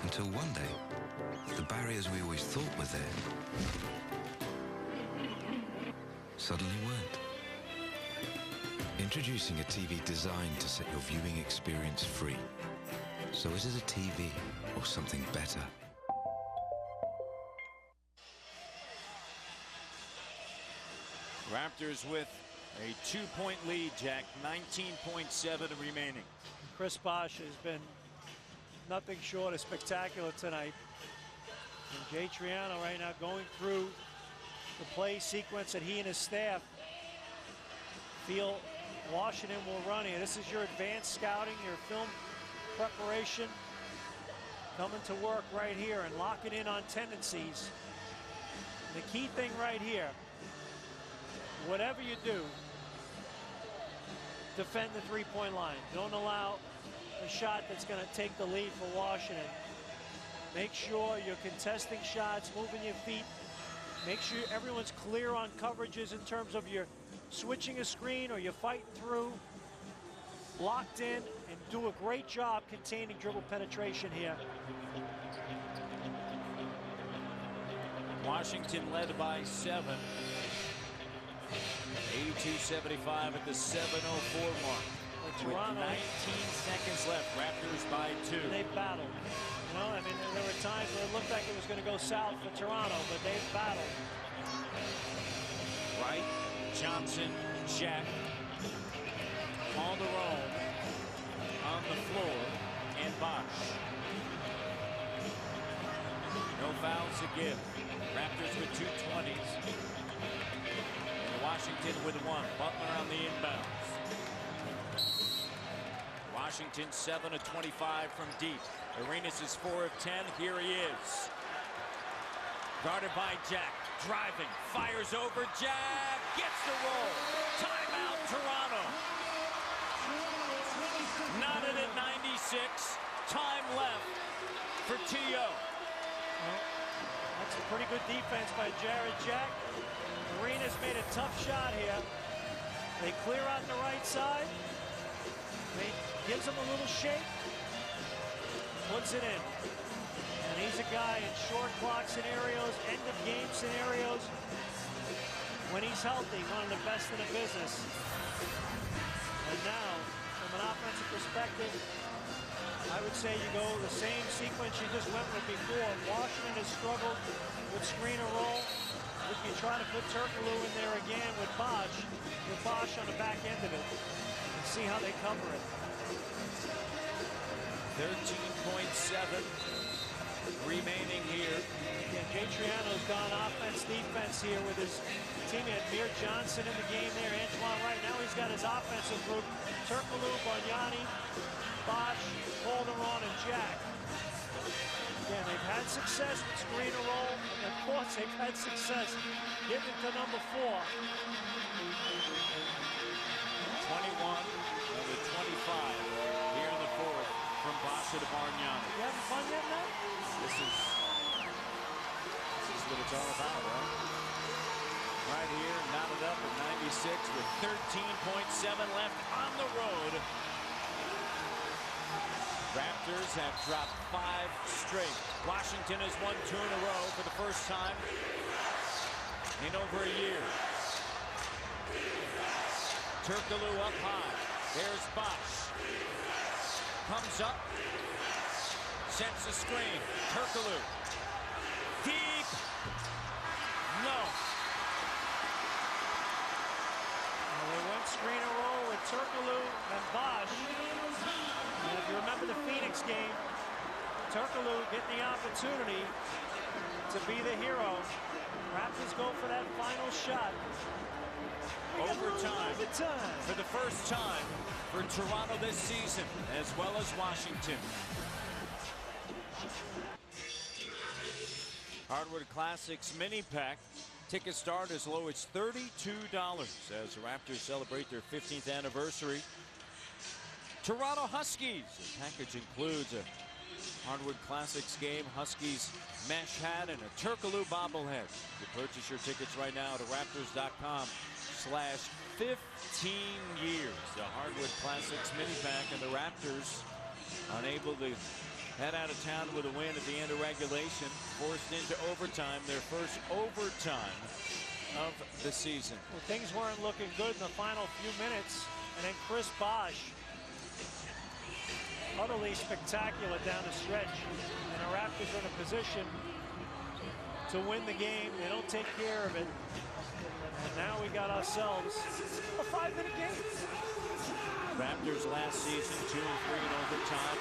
Until one day, the barriers we always thought were there suddenly weren't. Introducing a TV designed to set your viewing experience free. So is it a TV or something better? Raptors with a 2-point lead, Jack. 19.7 remaining. Chris Bosch has been nothing short of spectacular tonight. And Jay Triano right now going through the play sequence that he and his staff feel Washington will run here. This is your advanced scouting, your film preparation, coming to work right here and locking in on tendencies. And the key thing right here, whatever you do, defend the three-point line. Don't allow a shot that's going to take the lead for Washington. Make sure you're contesting shots, moving your feet. Make sure everyone's clear on coverages in terms of you're switching a screen or you're fighting through, locked in, and do a great job containing dribble penetration here. Washington led by 7. 82-75 at the 7:04 mark. With 19 seconds left, Raptors by 2. They battled. You know, I mean, there were times where it looked like it was going to go south for Toronto, but they've battled. Wright, Johnson, Jack, Calderon on the floor, and Bosch. No fouls to give. Raptors with 2 20s. And Washington with 1. Butler on the inbounds. Washington 7 of 25 from deep. Arenas is 4 of 10. Here he is. Guarded by Jack. Driving. Fires over. Jack gets the roll. Timeout Toronto. Knotted at 96. Time left for T.O. Well, that's a pretty good defense by Jared Jack. Arenas made a tough shot here. They clear out the right side. Gives him a little shake. Puts it in. And he's a guy in short clock scenarios, end of game scenarios. When he's healthy, one of the best in the business. And now, from an offensive perspective, I would would say you go the same sequence you just went with before. Washington has struggled with screen and roll. If you try to put Turkoglu in there again with Bosch on the back end of it, and see how they cover it. 13.7 remaining here. Yeah, Jay Triano's gone offense, defense here with his teammate Mir Johnson in the game there. Antoine Wright. Now he's got his offensive group. Turkoglu, Bargnani, Bosch, Calderon, and Jack. Again, they've had success with screen and roll. And of course, they've had success getting to number 4. 21 and the 25 here in the fourth from Bosch to Bargnani. You having fun yet, Matt? This is what it's all about, right? Right here, knotted up at 96 with 13.7 left on the road. Raptors have dropped 5 straight. Washington has won 2 in a row for the first time in over a year. Turkoglu up high. There's Bosch. Comes up. Sets the screen. Turkoglu. Deep. No. Well, they went screen and roll with Turkoglu and Bosch. And if you remember the Phoenix game, Turkoglu getting the opportunity to be the hero. Raptors go for that final shot. Overtime. Overtime. For the first time for Toronto this season, as well as Washington. Hardwood Classics mini pack. Tickets start as low as $32 as the Raptors celebrate their 15th anniversary. Toronto Huskies. The package includes a Hardwood Classics game, Huskies mesh hat, and a Turkoglu bobblehead. You purchase your tickets right now at Raptors.com/15 years. The Hardwood Classics mini pack, and the Raptors unable to head out of town with a win at the end of regulation, forced into overtime, their first overtime of the season. Well, things weren't looking good in the final few minutes, and then Chris Bosch, utterly spectacular down the stretch, and the Raptors are in a position to win the game. They don't take care of it, and now we got ourselves a 5-minute game. Raptors last season 2-3 in overtime.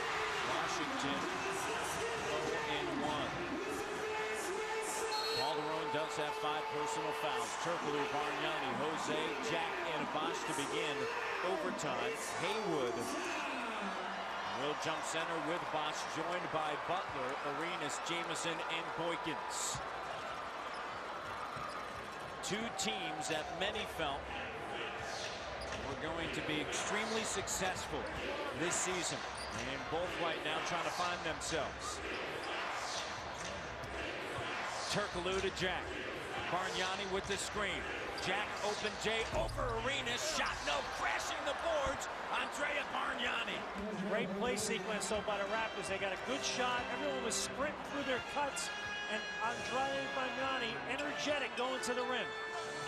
Washington 0-1. Calderon does have 5 personal fouls. Turkoglu, Bargnani, Jose, Jack, and Bosch to begin overtime. Haywood will jump center with Bosch, joined by Butler, Arenas, Jamison, and Boykins. 2 teams that many felt were going to be extremely successful this season, and both right now trying to find themselves. Turkoglu to Jack. Bargnani with the screen. Jack open J over Arenas. Shot no, crashing the boards. Andrea Bargnani. Great play sequence though by the Raptors. They got a good shot. Everyone was sprinting through their cuts, and Andrea Bargnani energetic going to the rim.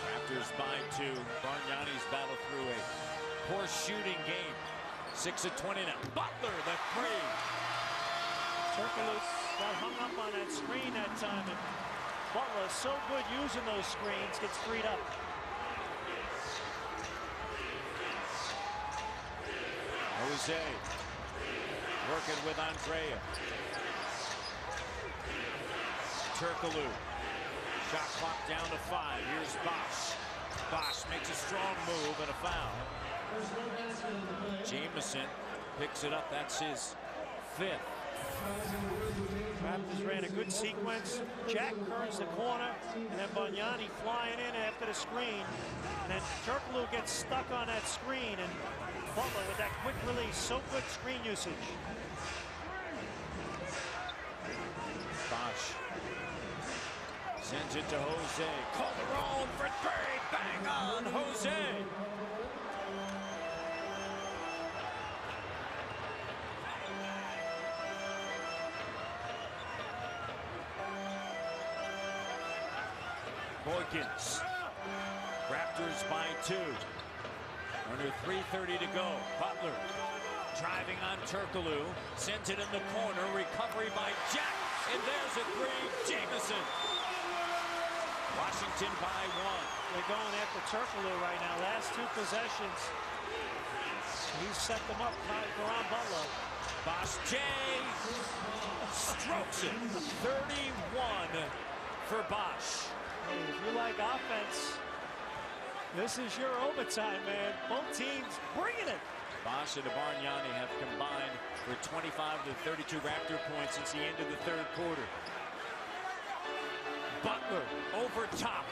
Raptors by 2. Bargnani's battled through a poor shooting game. 6 of 20 now. Butler the 3. Turkoglu got hung up on that screen that time, and Butler is so good using those screens, gets freed up. Jose working with Andrea. Turkoglu. Shot clock down to 5. Here's Bosch. Bosch makes a strong move and a foul. Jamison picks it up. That's his 5th. Raptors ran a good sequence. Jack turns the corner, and then Bargnani flying in after the screen. And then Turkoglu gets stuck on that screen, and Butler with that quick release. So good screen usage. Bosch sends it to Jose. Calderon for 3. Bang on Jose. Boykins. Raptors by 2. Under 3:30 to go. Butler driving on Turkoglu, sends it in the corner, recovery by Jack, and there's a three, Jamison. Washington by 1. They're going after Turkoglu right now. Last 2 possessions, he's set them up. Caron Butler. Bosch J strokes it. 31 for Bosch. If you like offense, this is your overtime, man. Both teams bringing it. Bosch and Bargnani have combined for 25 of the 32 Raptor points since the end of the 3rd quarter. Butler over top.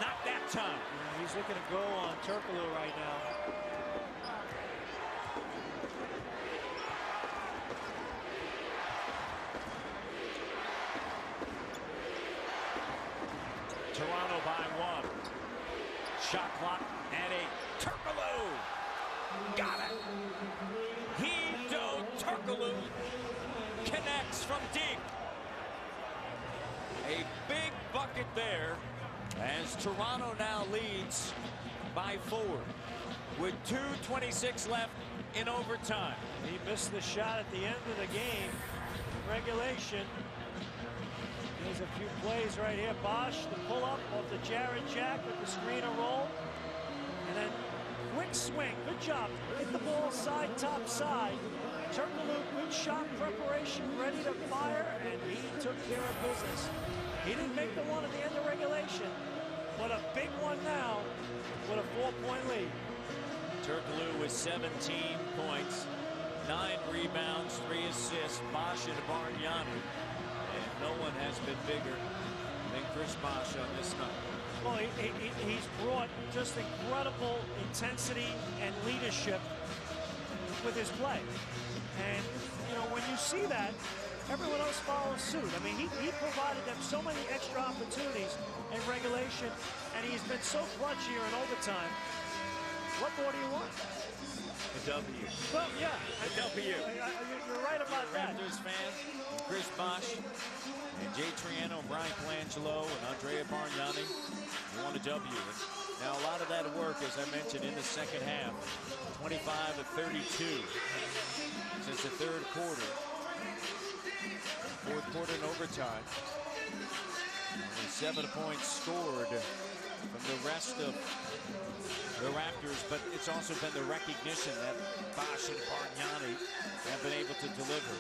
Not that time. He's looking to go on Turkoglu right now. Toronto by 1. Shot clock at 8. Turkoglu got it. Turkoglu connects from deep. A big bucket there as Toronto now leads by 4 with 2:26 left in overtime. He missed the shot at the end of the game. Regulation. There's a few plays right here. Bosch, the pull-up of the Jared Jack with the screen and roll. And then quick swing. Good job. Hit the ball side, top side. Turkoglu, good shot preparation, ready to fire, and he took care of business. He didn't make the one at the end of regulation, but a big one now with a 4-point lead. Turkoglu with 17 points, 9 rebounds, 3 assists. Bosch and Bargnani. And no one has been bigger than Chris Bosch on this night. Well, he's brought just incredible intensity and leadership with his play. And, you know, when you see that, everyone else follows suit. I mean, he provided them so many extra opportunities in regulation, and he's been so clutch here in overtime. What more do you want? A W. Well, yeah. A W. You're right about that. Raptors fan, Chris Bosch, and Jay Triano, Brian Colangelo, and Andrea Bargnani. You want a W. Now, a lot of that work, as I mentioned, in the second half. 25 of 32 since the 3rd quarter. 4th quarter in overtime. Only 7 points scored from the rest of the Raptors, but it's also been the recognition that Bosch and Bargnani have been able to deliver.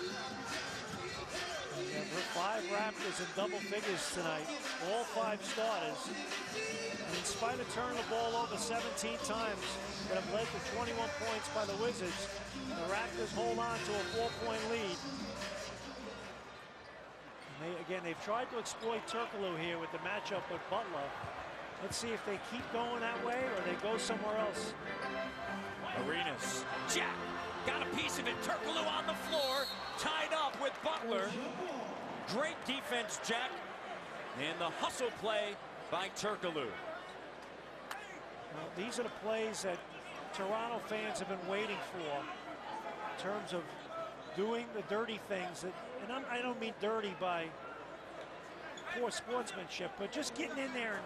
Yeah, 5 Raptors in double figures tonight. All 5 starters. And in spite of turning the ball over 17 times, that have led to 21 points by the Wizards, the Raptors hold on to a 4-point lead. And they've tried to exploit Turkoglu here with the matchup with Butler. Let's see if they keep going that way or they go somewhere else. Arenas. Jack got a piece of it. Turkoglu on the floor, tied up with Butler. Great defense, Jack. And the hustle play by Turkoglu. Well, these are the plays that Toronto fans have been waiting for in terms of doing the dirty things. And I don't mean dirty by poor sportsmanship, but just getting in there and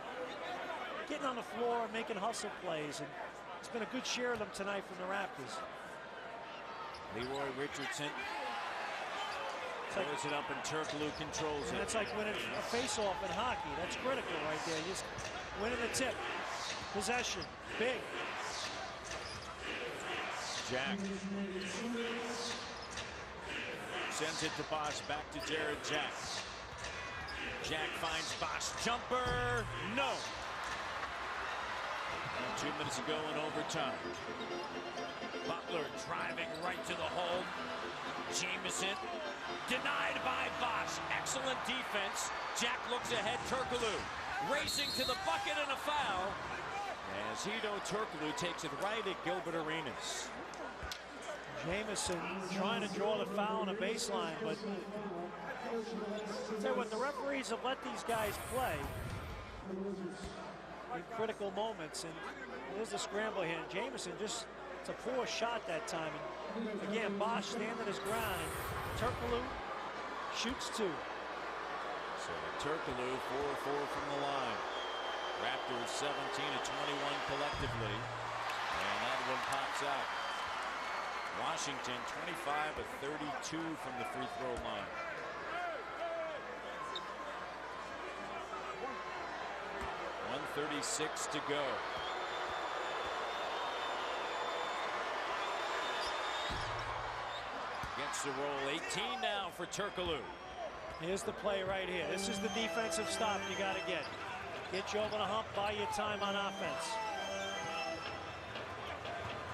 getting on the floor and making hustle plays. And it's been a good share of them tonight from the Raptors. Leroy Richardson throws it up and Turkoglu controls it. That's like winning a face-off in hockey. That's critical right there. Just winning the tip. Possession. Big. Jack sends it to Bosch, back to Jared Jack. Jack finds Bosch. Jumper. No. 2 minutes ago in overtime. Butler driving right to the hole. Jamison denied by Bosch. Excellent defense. Jack looks ahead. Turkoglu racing to the bucket and a foul. As Hedo Turkoglu takes it right at Gilbert Arenas. Jamison trying to draw the foul on a baseline, but tell you what, the referees have let these guys play in critical moments, and there's the scramble here. And Jamison just, it's a poor shot that time. And again, Bosch standing his ground, and Turkoglu shoots 2. So Turkoglu 4-4 from the line. Raptors 17 of 21 collectively, and that one pops out. Washington 25 of 32 from the free throw line. .136 to go. Against the roll, 18 now for Turkoglu. Here's the play right here. This is the defensive stop you got to get. Get you over the hump, buy you time on offense.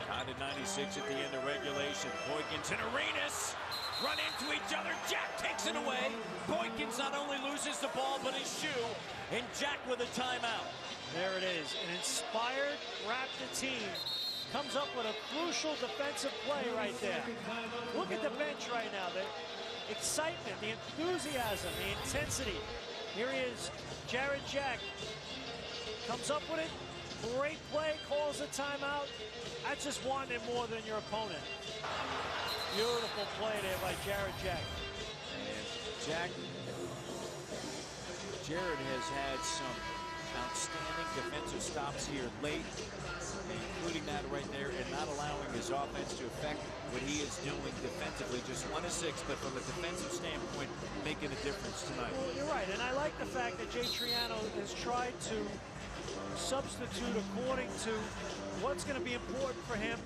Tied at 96 at the end of regulation. Boykins and Arenas run into each other. Jack takes it away. Boykins not only loses the ball, but his shoe. And Jack with a timeout. There it is. An inspired Raptor team comes up with a crucial defensive play right there. Look at the bench right now. The excitement, the enthusiasm, the intensity. Here he is, Jared Jack. Comes up with it. Great play, calls a timeout. That's just wanting more than your opponent. Beautiful play there by Jared Jack. And Jared has had some outstanding defensive stops here late, including that right there, and not allowing his offense to affect what he is doing defensively. Just 1 of 6, but from a defensive standpoint, making a difference tonight. Well, you're right, and I like the fact that Jay Triano has tried to substitute according to what's going to be important for him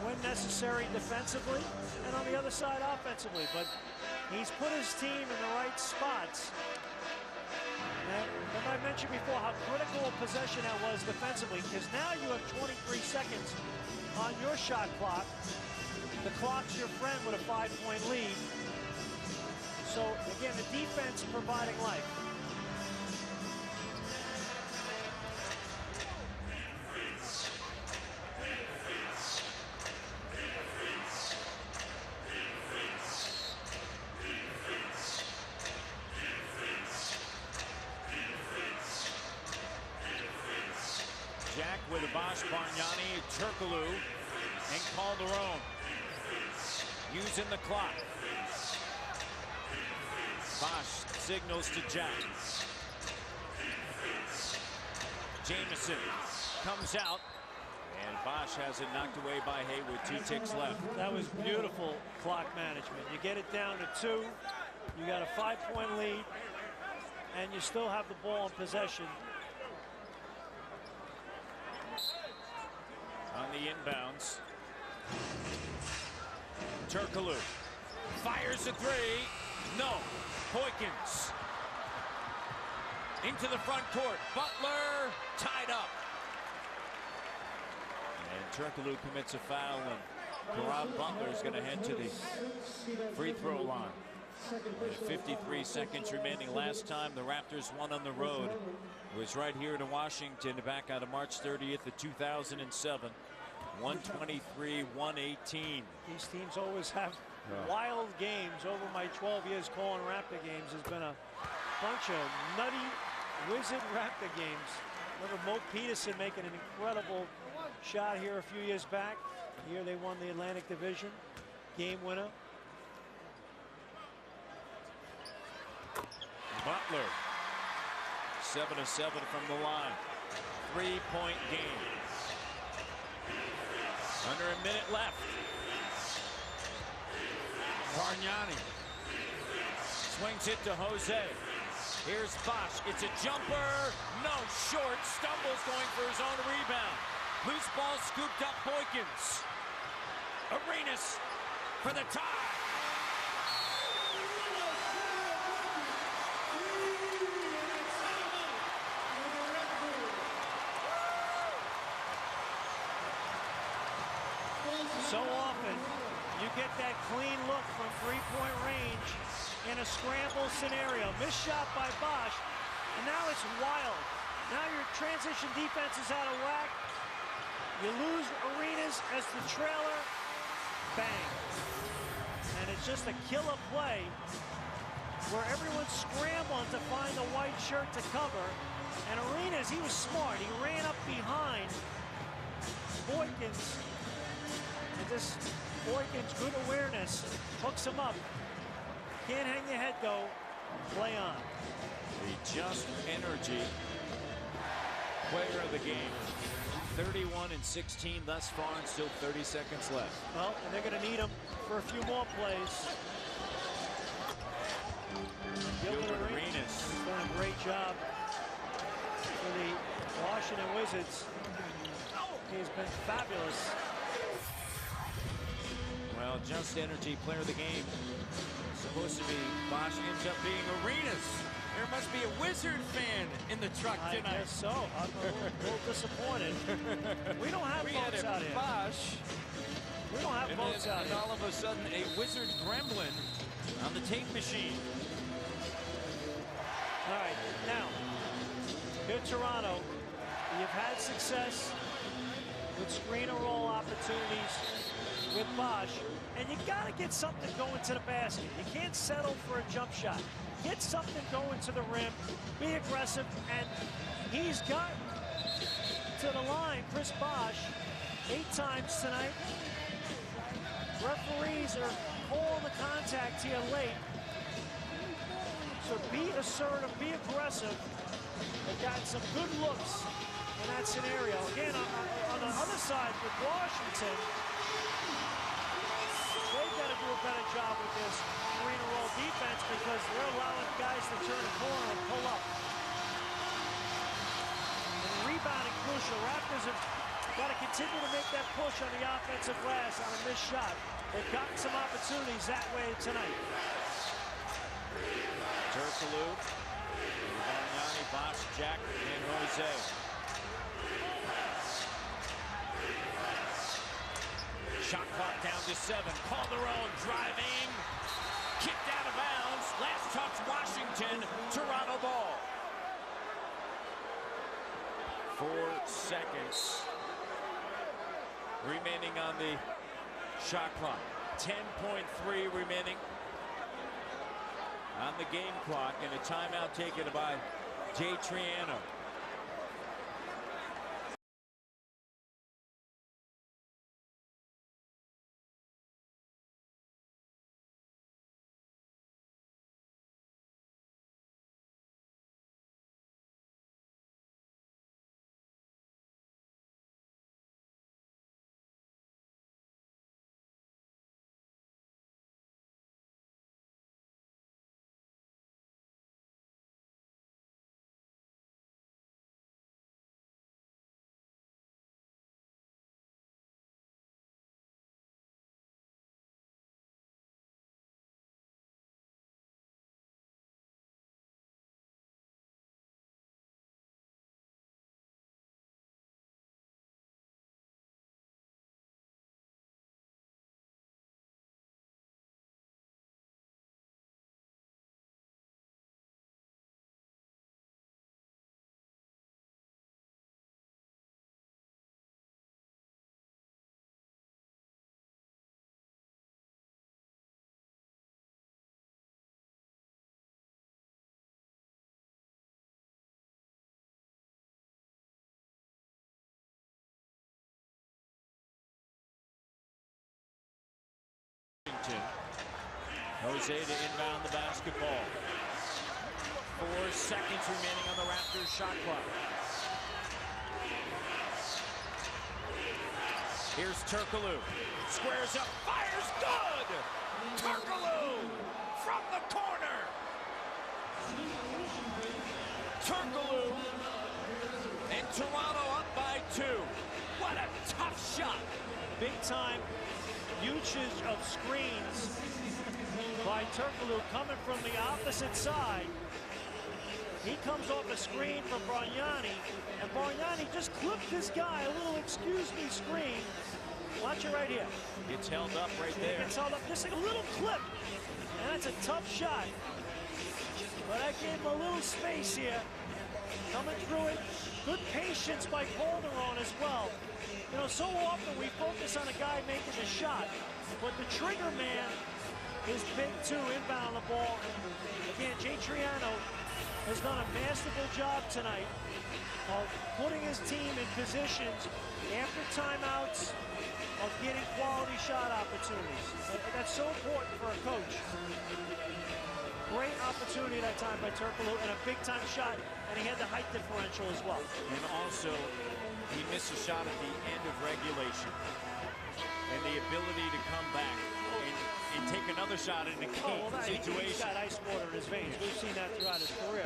when necessary defensively, and on the other side offensively. But he's put his team in the right spots. And I mentioned before how critical a possession that was defensively, because now you have 23 seconds on your shot clock. The clock's your friend with a 5-point lead. So again, the defense providing life. Jack with Bosh, Bargnani, Turkoglu, and Calderon. Using the clock. Bosh signals to Jack. Jamison comes out, and Bosh has it knocked away by Haywood. 2 ticks left. That was beautiful clock management. You get it down to 2. You got a 5-point lead, and you still have the ball in possession. On the inbounds, Turkoglu fires a 3. No. Boykins into the front court. Butler tied up. And Turkoglu commits a foul, and Caron Butler is going to head to the free throw line. 53 seconds remaining. Last time the Raptors won on the road was right here in Washington back on March 30th of 2007. 123-118. These teams always have wild games. Over my 12 years calling Raptor games, has been a bunch of nutty wizard Raptor games. Remember Mo Peterson making an incredible shot here a few years back. Here they won the Atlantic Division. Game winner. Butler, 7 of 7 from the line. 3-point game. Under a minute left. Bargnani swings it to Jose. Here's Bosh. It's a jumper. No, short. Stumbles going for his own rebound. Loose ball scooped up. Boykins. Arenas for the tie. So often you get that clean look from 3-point range in a scramble scenario. Missed shot by Bosh, and now it's wild. Now your transition defense is out of whack. You lose Arenas as the trailer. Bang. And it's just a killer play where everyone's scrambling to find the white shirt to cover. And Arenas, he was smart. He ran up behind Boykins. And just Boykins, good awareness, hooks him up. Can't hang your head though. Play on. The just energy player of the game. 31 and 16 thus far, and still 30 seconds left. Well, and they're going to need him for a few more plays. Gilbert Arenas has done a great job for the Washington Wizards. He's been fabulous. Well, Just Energy player of the game. Supposed to be Bosch, ends up being Arenas. There must be a Wizard fan in the truck tonight. I guess so. I'm a little disappointed. We don't have votes out here. Bosch. We don't have votes out here. And all of a sudden, a Wizard gremlin on the tape machine. All right, now, here Toronto, you've had success with screen and roll opportunities with Bosch, and you got to get something going to the basket. You can't settle for a jump shot. Get something going to the rim, be aggressive, and he's got to the line, Chris Bosch, 8 times tonight. Referees are calling the contact here late. So be assertive, be aggressive. They've got some good looks in that scenario. Again, on the other side with Washington, they've got to do a better job with this screen and roll defense because they're allowing guys to turn the corner and pull up. And rebounding crucial. Raptors have got to continue to make that push on the offensive glass on a missed shot. They've gotten some opportunities that way tonight. Turkoglu, Bargnani, Bosch, Jack, and Jose. Shot clock down to 7. Calderon driving, kicked out of bounds. Last touch, Washington. Toronto ball. 4 seconds remaining on the shot clock. 10.3 remaining on the game clock, and a timeout taken by Jay Triano. Jose to inbound the basketball. 4 seconds remaining on the Raptors shot clock. Here's Turkoglu. Squares up, fires good! Turkoglu from the corner. Turkoglu and Toronto up by 2. What a tough shot. Big time usage of screens by Turkoglu coming from the opposite side. He comes off a screen from Bargnani, and Bargnani just clipped this guy, a little excuse me screen. Watch it right here. Gets held up right there. Gets held up, just like a little clip. And that's a tough shot. But I gave him a little space here. Coming through it. Good patience by Calderon as well. You know, so often we focus on a guy making the shot, but the trigger man is big too, inbound the ball. Again, Jay Triano has done a masterful job tonight of putting his team in positions after timeouts of getting quality shot opportunities. That's so important for a coach. Great opportunity that time by Turkoglu and a big-time shot, and he had the height differential as well. And also, he missed a shot at the end of regulation. And the ability to come back and take another shot in a key situation. He's got ice water in his veins. We've seen that throughout his career.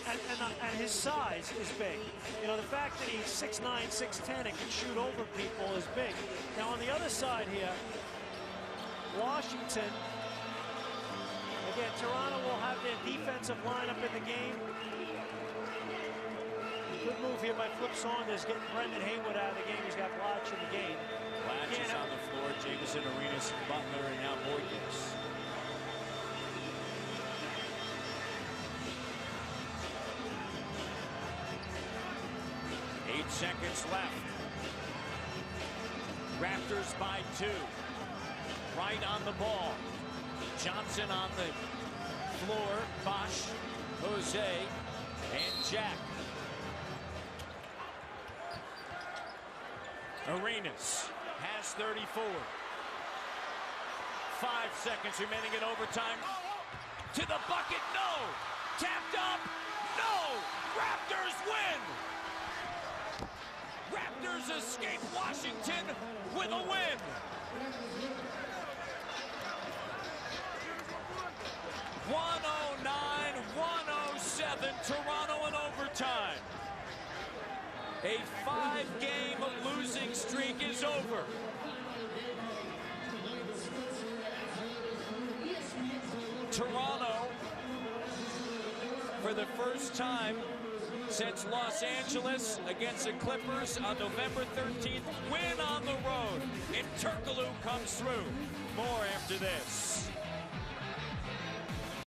And his size is big. You know, the fact that he's 6'9", 6'10", and can shoot over people is big. Now, on the other side here, Washington, again, Toronto will have their defensive lineup in the game. Good move here by Flip Saunders, getting Brendan Haywood out of the game. He's got Blatch in the game. Blatch is on the floor. Jameson, Arenas, Butler, and now Boykins. Eight seconds left. Raptors by 2. Wright on the ball. Johnson on the floor. Bosch, Jose, and Jack. Arenas has 34. 5 seconds remaining in overtime. To the bucket, no! Tapped up, no! Raptors win! Raptors escape Washington with a win! (109-107), Toronto in overtime. A 5-game losing streak is over. Toronto, for the first time since Los Angeles against the Clippers on November 13th, win on the road. And Turkoglu comes through. More after this.